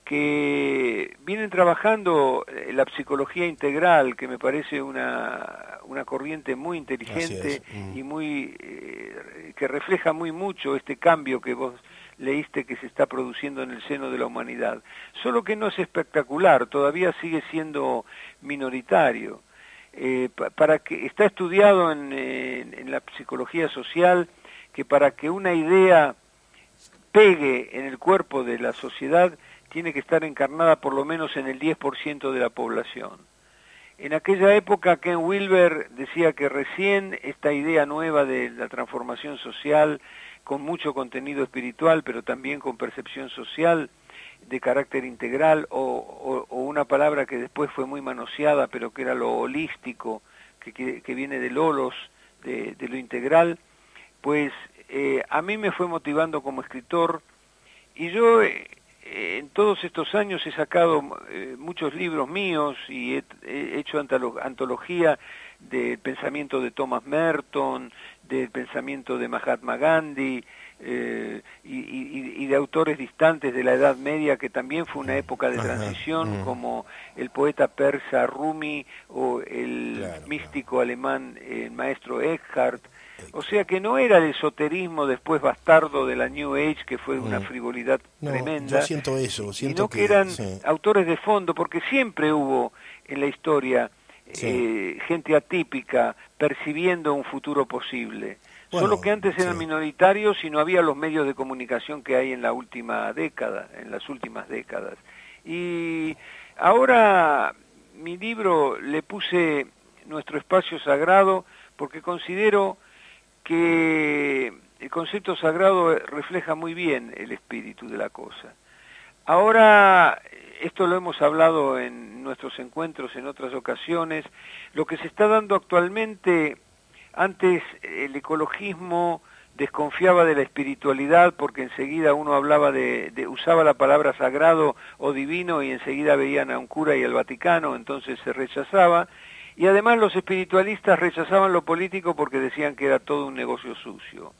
J: que vienen trabajando la psicología integral, que me parece una corriente muy inteligente y muy que refleja muy mucho este cambio que vos leíste que se está produciendo en el seno de la humanidad. Solo que no es espectacular, todavía sigue siendo minoritario. Para que está estudiado en la psicología social que para que una idea pegue en el cuerpo de la sociedad tiene que estar encarnada por lo menos en el 10% de la población. En aquella época Ken Wilber decía que recién esta idea nueva de la transformación social, con mucho contenido espiritual, pero también con percepción social de carácter integral, o una palabra que después fue muy manoseada, pero que era lo holístico, que viene del holos, de lo integral, pues a mí me fue motivando como escritor, y yo en todos estos años he sacado muchos libros míos y he hecho antología del pensamiento de Thomas Merton, del pensamiento de Mahatma Gandhi y de autores distantes de la Edad Media, que también fue una época de transición, como el poeta persa Rumi o el místico alemán, el maestro Eckhart. O sea que no era el esoterismo después bastardo de la New Age, que fue una frivolidad tremenda.
B: Yo siento eso,
J: sino que eran autores de fondo, porque siempre hubo en la historia gente atípica percibiendo un futuro posible. Solo que antes eran minoritarios y no había los medios de comunicación que hay en la última década, en las últimas décadas. Y ahora mi libro le puse Nuestro Espacio Sagrado porque considero que el concepto sagrado refleja muy bien el espíritu de la cosa. Ahora, esto lo hemos hablado en nuestros encuentros en otras ocasiones, lo que se está dando actualmente, antes el ecologismo desconfiaba de la espiritualidad porque enseguida uno hablaba usaba la palabra sagrado o divino y enseguida veían a un cura y al Vaticano, entonces se rechazaba. Y además los espiritualistas rechazaban lo político porque decían que era todo un negocio sucio,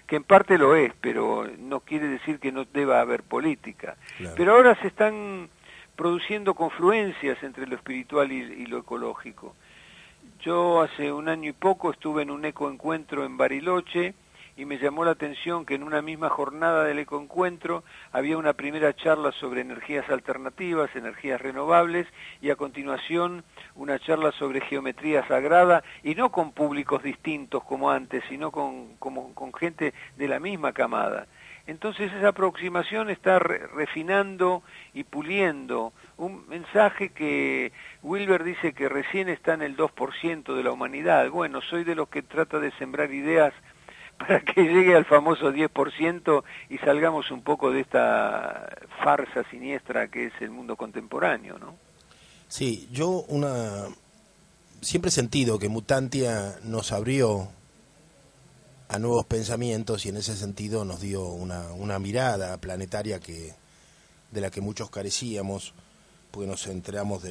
J: que en parte lo es, pero no quiere decir que no deba haber política. Claro. Pero ahora se están produciendo confluencias entre lo espiritual y lo ecológico. Yo hace un año y poco estuve en un ecoencuentro en Bariloche y me llamó la atención que en una misma jornada del ecoencuentro había una primera charla sobre energías alternativas, energías renovables, y a continuación una charla sobre geometría sagrada, y no con públicos distintos como antes, sino con gente de la misma camada. Entonces esa aproximación está refinando y puliendo un mensaje que Wilber dice que recién está en el 2% de la humanidad. Bueno, soy de los que trata de sembrar ideas para que llegue al famoso 10% y salgamos un poco de esta farsa siniestra que es el mundo contemporáneo, ¿no?
B: Sí, yo siempre he sentido que Mutantia nos abrió a nuevos pensamientos y en ese sentido nos dio una mirada planetaria de la que muchos carecíamos, porque nos enteramos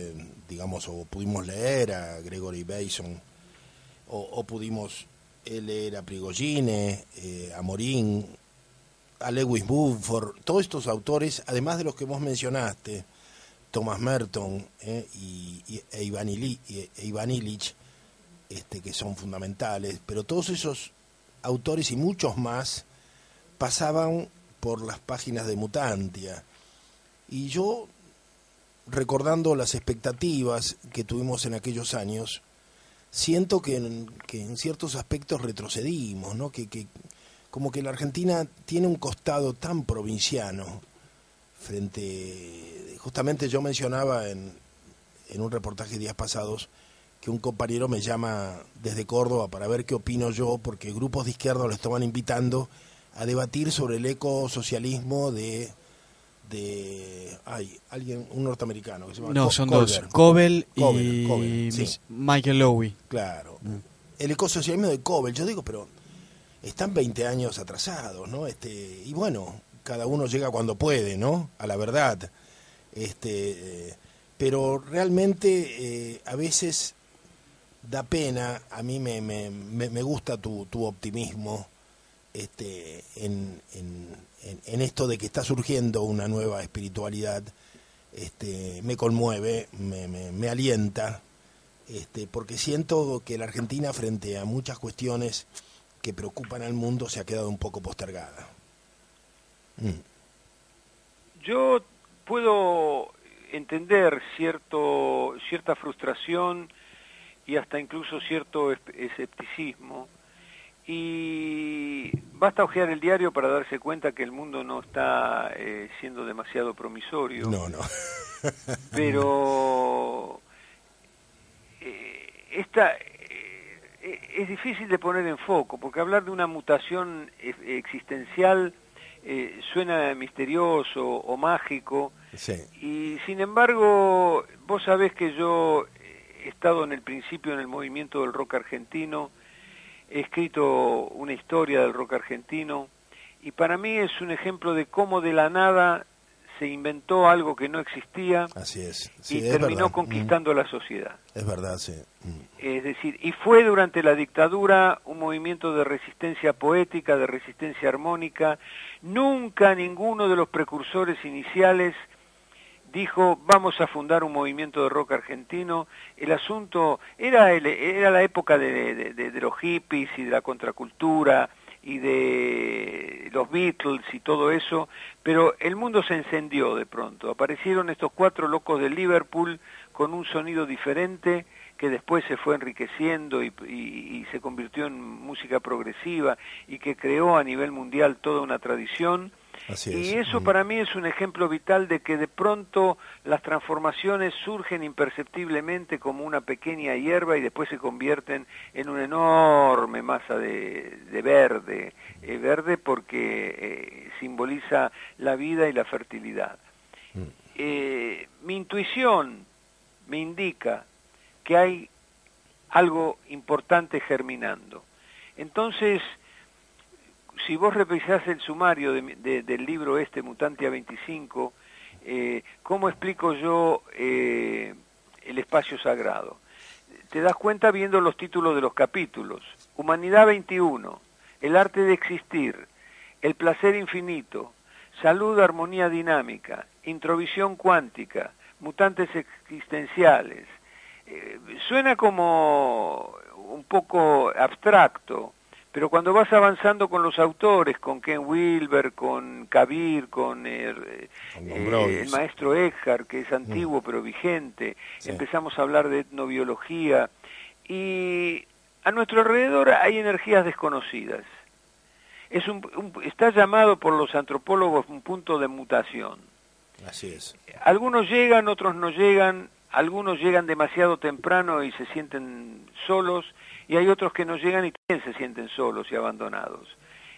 B: o pudimos leer a Gregory Bateson, o pudimos leer a Prigogine, a Morin, a Lewis Mumford, todos estos autores, además de los que vos mencionaste, Thomas Merton e Ivan Illich, que son fundamentales, pero todos esos autores y muchos más pasaban por las páginas de Mutantia. Y yo, recordando las expectativas que tuvimos en aquellos años, siento que en ciertos aspectos retrocedimos, ¿no? Que como que la Argentina tiene un costado tan provinciano frente... Justamente yo mencionaba en un reportaje días pasados que un compañero me llama desde Córdoba para ver qué opino yo, porque grupos de izquierda lo estaban invitando a debatir sobre el ecosocialismo un norteamericano que se llama
D: son Colbert. Dos, Cobell y
B: sí.
D: Michael Lowy.
B: Claro. El ecosocialismo de Cobell. Yo digo, pero están 20 años atrasados, ¿no? Y bueno, cada uno llega cuando puede, ¿no? A la verdad. Pero realmente a veces da pena, a mí me gusta tu optimismo en esto de que está surgiendo una nueva espiritualidad. Me conmueve, me alienta, porque siento que la Argentina, frente a muchas cuestiones que preocupan al mundo, se ha quedado un poco postergada.
J: Yo puedo entender cierta frustración y hasta incluso cierto escepticismo, y basta hojear el diario para darse cuenta que el mundo no está siendo demasiado promisorio.
B: No.
J: Pero es difícil de poner en foco, porque hablar de una mutación existencial suena misterioso o mágico,
B: Sí.
J: y sin embargo, vos sabés que yo he estado en el principio en el movimiento del rock argentino, he escrito una historia del rock argentino, y para mí es un ejemplo de cómo de la nada se inventó algo que no existía.
B: Así es.
J: Y
B: Sí, es
J: terminó
B: verdad.
J: conquistando la sociedad.
B: Es verdad, sí.
J: Es decir, y fue durante la dictadura un movimiento de resistencia poética, de resistencia armónica. Nunca ninguno de los precursores iniciales dijo, vamos a fundar un movimiento de rock argentino. El asunto era la época de los hippies y de la contracultura y de los Beatles y todo eso, pero el mundo se encendió de pronto. Aparecieron estos 4 locos de Liverpool con un sonido diferente que después se fue enriqueciendo y se convirtió en música progresiva y que creó a nivel mundial toda una tradición.
B: Así
J: Y
B: es.
J: eso para mí es un ejemplo vital de que de pronto las transformaciones surgen imperceptiblemente como una pequeña hierba y después se convierten en una enorme masa de verde, verde porque simboliza la vida y la fertilidad. Mi intuición me indica que hay algo importante germinando. Entonces, si vos revisás el sumario del libro Mutantia 25, ¿cómo explico yo el espacio sagrado? Te das cuenta viendo los títulos de los capítulos. Humanidad 21, el arte de existir, el placer infinito, salud, armonía dinámica, introvisión cuántica, mutantes existenciales. Suena como un poco abstracto, pero cuando vas avanzando con los autores, con Ken Wilber, con Kabir, con el maestro Eckhart, que es antiguo pero vigente, empezamos a hablar de etnobiología, y a nuestro alrededor hay energías desconocidas. Está llamado por los antropólogos un punto de mutación.
B: Así es.
J: Algunos llegan, otros no llegan, algunos llegan demasiado temprano y se sienten solos, y hay otros que no llegan y también se sienten solos y abandonados.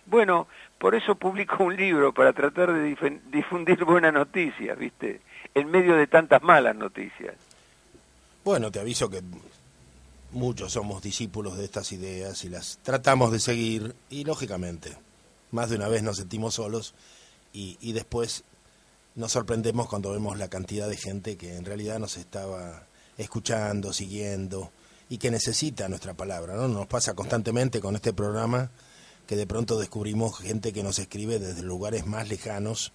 J: Bueno, por eso publico un libro, para tratar de difundir buenas noticias, ¿viste? En medio de tantas malas noticias.
B: Bueno, te aviso que muchos somos discípulos de estas ideas y las tratamos de seguir, y lógicamente, más de una vez nos sentimos solos y después nos sorprendemos cuando vemos la cantidad de gente que en realidad nos estaba escuchando, siguiendo, y que necesita nuestra palabra, ¿no? Nos pasa constantemente con este programa que de pronto descubrimos gente que nos escribe desde lugares más lejanos,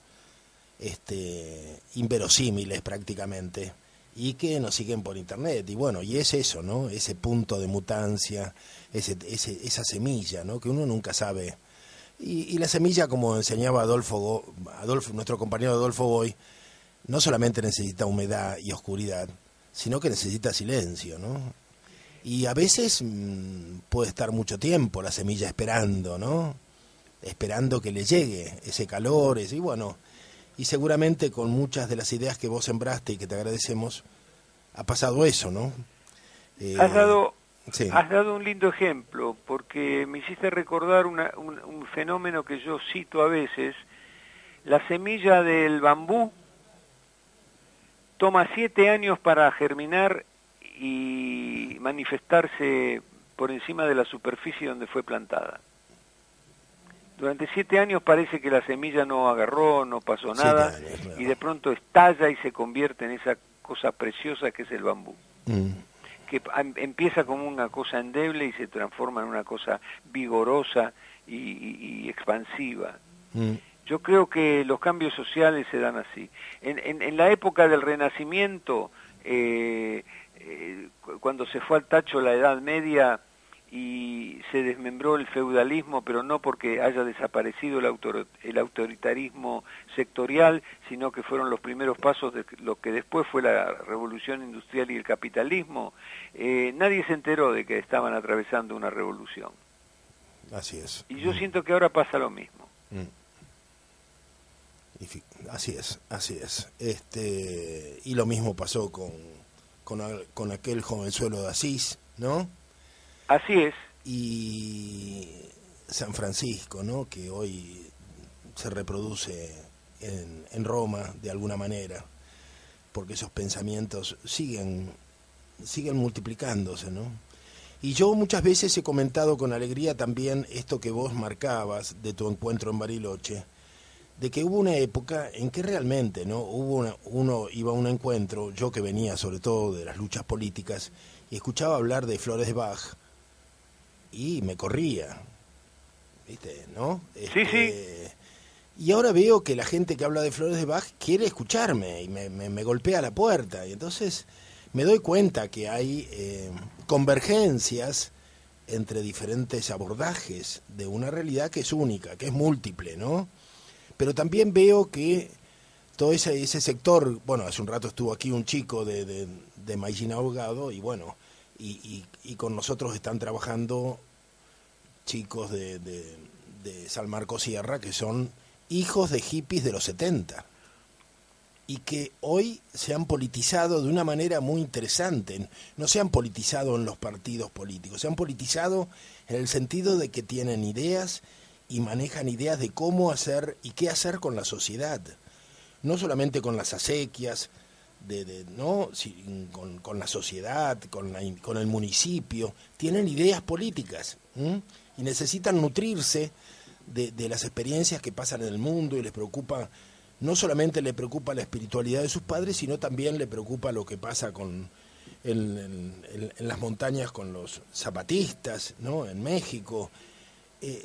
B: inverosímiles prácticamente, y que nos siguen por internet. Y bueno, y es eso, ¿no? Ese punto de mutancia, esa semilla, ¿no? Que uno nunca sabe. Y la semilla, como enseñaba Adolfo, nuestro compañero Adolfo Boy, no solamente necesita humedad y oscuridad, sino que necesita silencio, ¿no? Y a veces puede estar mucho tiempo la semilla esperando, ¿no? Esperando que le llegue ese calor, y bueno, y seguramente con muchas de las ideas que vos sembraste y que te agradecemos, ha pasado eso, ¿no?
J: Has dado
B: sí.
J: Has dado un lindo ejemplo, porque me hiciste recordar un fenómeno que yo cito a veces. La semilla del bambú toma 7 años para germinar y manifestarse por encima de la superficie donde fue plantada. Durante 7 años parece que la semilla no agarró, no pasó nada,
B: 7 años, claro.
J: y de pronto estalla y se convierte en esa cosa preciosa que es el bambú. Que empieza como una cosa endeble y se transforma en una cosa vigorosa y expansiva. Yo creo que los cambios sociales se dan así. En la época del Renacimiento, cuando se fue al tacho la Edad Media y se desmembró el feudalismo, pero no porque haya desaparecido el autoritarismo sectorial, sino que fueron los primeros pasos de lo que después fue la revolución industrial y el capitalismo, nadie se enteró de que estaban atravesando una revolución.
B: Así es.
J: Y yo siento que ahora pasa lo mismo.
B: Así es, así es. Y lo mismo pasó con aquel jovenzuelo de Asís, ¿no?
J: Así es.
B: Y San Francisco, ¿no? Que hoy se reproduce en Roma de alguna manera, porque esos pensamientos siguen multiplicándose, ¿no? Y yo muchas veces he comentado con alegría también esto que vos marcabas de tu encuentro en Bariloche, de que hubo una época en que realmente, ¿no? Uno iba a un encuentro, yo que venía sobre todo de las luchas políticas, y escuchaba hablar de Flores de Bach, y me corría, ¿viste? ¿No?
J: Sí.
B: Y ahora veo que la gente que habla de Flores de Bach quiere escucharme y me golpea la puerta, y entonces me doy cuenta que hay convergencias entre diferentes abordajes de una realidad que es única, que es múltiple, ¿no? Pero también veo que todo ese sector, bueno, hace un rato estuvo aquí un chico de Maillín Ahogado, y bueno, y con nosotros están trabajando chicos de San Marcos Sierra, que son hijos de hippies de los 70, y que hoy se han politizado de una manera muy interesante. No se han politizado en los partidos políticos, se han politizado en el sentido de que tienen ideas y manejan ideas de cómo hacer y qué hacer con la sociedad, no solamente con las acequias, ¿no? Con la sociedad, con el municipio, tienen ideas políticas, y necesitan nutrirse de las experiencias que pasan en el mundo, y les preocupa, no solamente le preocupa la espiritualidad de sus padres, sino también le preocupa lo que pasa en las montañas con los zapatistas, ¿no? En México.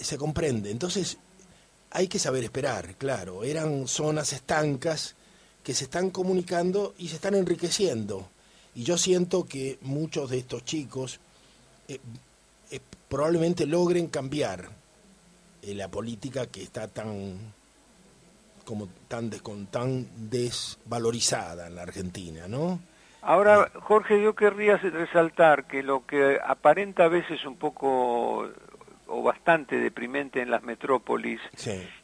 B: Se comprende. Entonces hay que saber esperar, claro. Eran zonas estancas que se están comunicando y se están enriqueciendo. Y yo siento que muchos de estos chicos probablemente logren cambiar la política que está tan desvalorizada en la Argentina, ¿no?
J: Ahora, Jorge, yo querría resaltar que lo que aparenta a veces un poco o bastante deprimente en las metrópolis,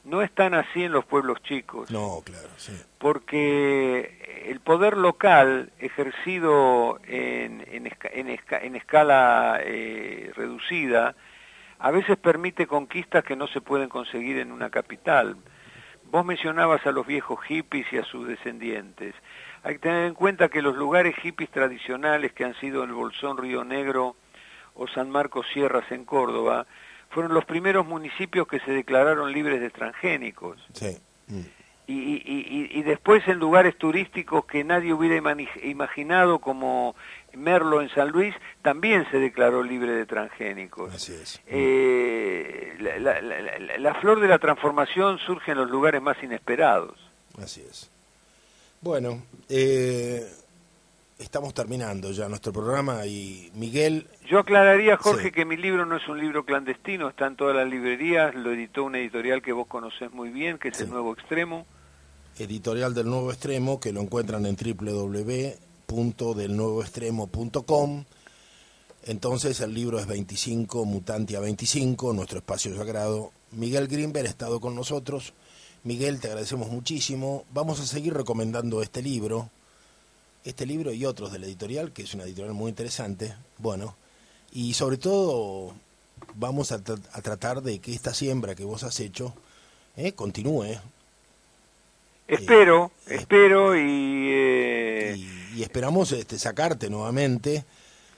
J: no es tan así en los pueblos chicos.
B: No, claro, sí.
J: Porque el poder local ejercido en escala reducida a veces permite conquistas que no se pueden conseguir en una capital. Vos mencionabas a los viejos hippies y a sus descendientes. Hay que tener en cuenta que los lugares hippies tradicionales que han sido el Bolsón Río Negro o San Marcos Sierras en Córdoba fueron los primeros municipios que se declararon libres de transgénicos.
B: Sí.
J: Y después en lugares turísticos que nadie hubiera imaginado, como Merlo en San Luis, también se declaró libre de transgénicos.
B: Así es.
J: La flor de la transformación surge en los lugares más inesperados.
B: Así es. Bueno, estamos terminando ya nuestro programa, y Miguel...
J: Yo aclararía, Jorge, que mi libro no es un libro clandestino, está en todas las librerías, lo editó una editorial que vos conocés muy bien, que es El Nuevo Extremo.
B: Editorial del Nuevo Extremo, que lo encuentran en www.delnuevoextremo.com. Entonces el libro es 25 Mutantia 25, nuestro espacio sagrado. Miguel Grimberg ha estado con nosotros. Miguel, te agradecemos muchísimo. Vamos a seguir recomendando este libro y otros de la editorial, que es una editorial muy interesante. Bueno, y sobre todo vamos a tratar de que esta siembra que vos has hecho continúe.
J: Espero
B: y esperamos sacarte nuevamente,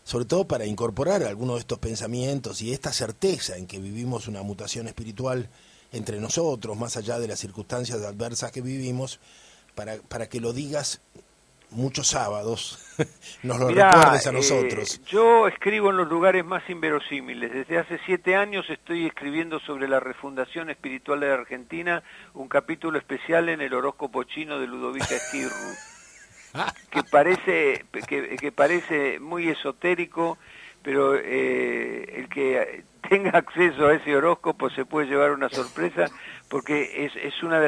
B: sobre todo para incorporar algunos de estos pensamientos y esta certeza en que vivimos una mutación espiritual entre nosotros, más allá de las circunstancias adversas que vivimos, para que lo digas muchos sábados, nos lo recuerdes a nosotros.
J: Yo escribo en los lugares más inverosímiles. Desde hace 7 años estoy escribiendo sobre la refundación espiritual de la Argentina, un capítulo especial en el horóscopo chino de Ludovica Esquirru, que parece muy esotérico, pero el que tenga acceso a ese horóscopo se puede llevar una sorpresa, porque es uno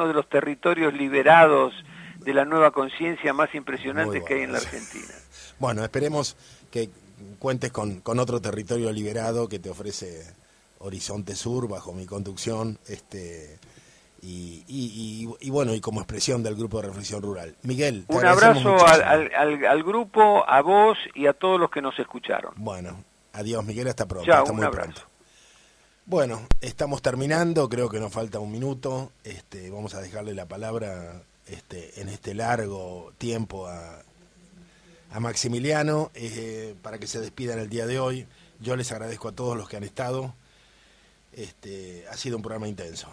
J: de los territorios liberados de la nueva conciencia más impresionantes que hay en la Argentina.
B: Bueno, esperemos que cuentes con otro territorio liberado que te ofrece Horizonte Sur bajo mi conducción, y bueno, y como expresión del Grupo de Reflexión Rural. Miguel, te
J: un abrazo al grupo, a vos y a todos los que nos escucharon.
B: Bueno, adiós Miguel, hasta pronto.
J: Chao,
B: hasta muy pronto. Bueno, estamos terminando, creo que nos falta un minuto. Vamos a dejarle la palabra en este largo tiempo a Maximiliano para que se despida en el día de hoy. Yo les agradezco a todos los que han estado. Ha sido un programa intenso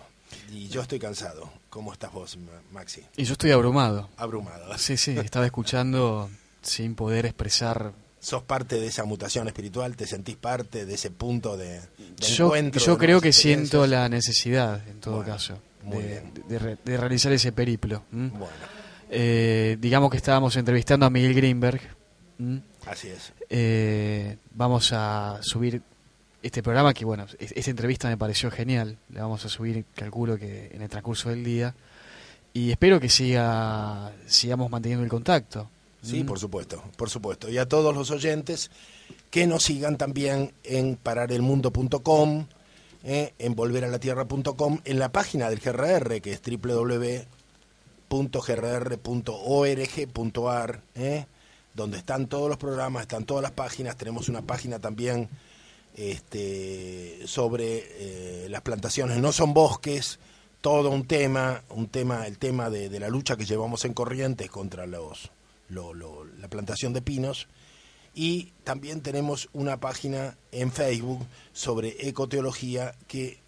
B: y yo estoy cansado. ¿Cómo estás vos, Maxi?
D: Y yo estoy abrumado.
B: Abrumado.
D: Sí, estaba escuchando sin poder expresar.
B: ¿Sos parte de esa mutación espiritual? ¿Te sentís parte de ese punto de encuentro?
D: Yo creo que siento la necesidad, en todo caso, de realizar ese periplo.
B: Bueno.
D: Digamos que estábamos entrevistando a Miguel Greenberg.
B: Así es.
D: Vamos a subir este programa, que bueno, esta entrevista me pareció genial. La vamos a subir, calculo que en el transcurso del día. Y espero que sigamos manteniendo el contacto.
B: Sí, por supuesto, por supuesto. Y a todos los oyentes que nos sigan también en pararelmundo.com, en volveralatierra.com, en la página del GRR, que es www.grr.org.ar, donde están todos los programas, están todas las páginas. Tenemos una página también sobre las plantaciones no son bosques, todo el tema de la lucha que llevamos en Corrientes contra la plantación de pinos. Y también tenemos una página en Facebook sobre ecoteología que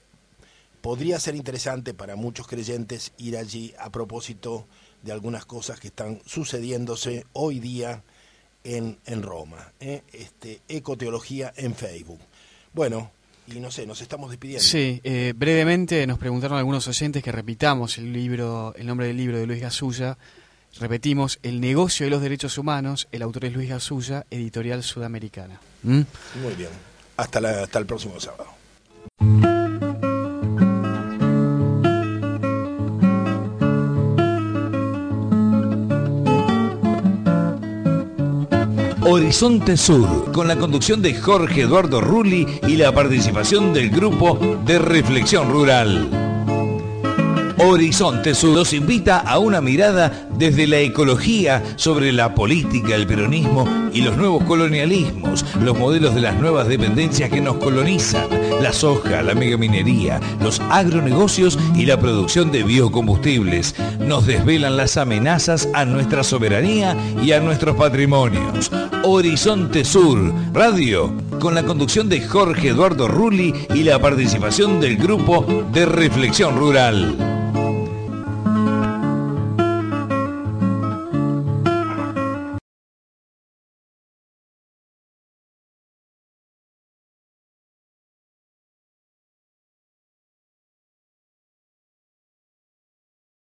B: podría ser interesante para muchos creyentes ir allí a propósito de algunas cosas que están sucediéndose hoy día en Roma. Ecoteología en Facebook. Bueno, y no sé, nos estamos despidiendo.
D: Sí, brevemente nos preguntaron algunos oyentes que repitamos el nombre del libro de Luis Gasulla. Repetimos, El negocio de los derechos humanos. El autor es Luis Gasulla, Editorial Sudamericana.
B: Muy bien. Hasta el próximo sábado.
A: Horizonte Sur, con la conducción de Jorge Eduardo Rulli y la participación del Grupo de Reflexión Rural. Horizonte Sur los invita a una mirada desde la ecología sobre la política, el peronismo y los nuevos colonialismos, los modelos de las nuevas dependencias que nos colonizan, la soja, la megaminería, los agronegocios y la producción de biocombustibles. Nos desvelan las amenazas a nuestra soberanía y a nuestros patrimonios. Horizonte Sur, radio, con la conducción de Jorge Eduardo Rulli y la participación del Grupo de Reflexión Rural.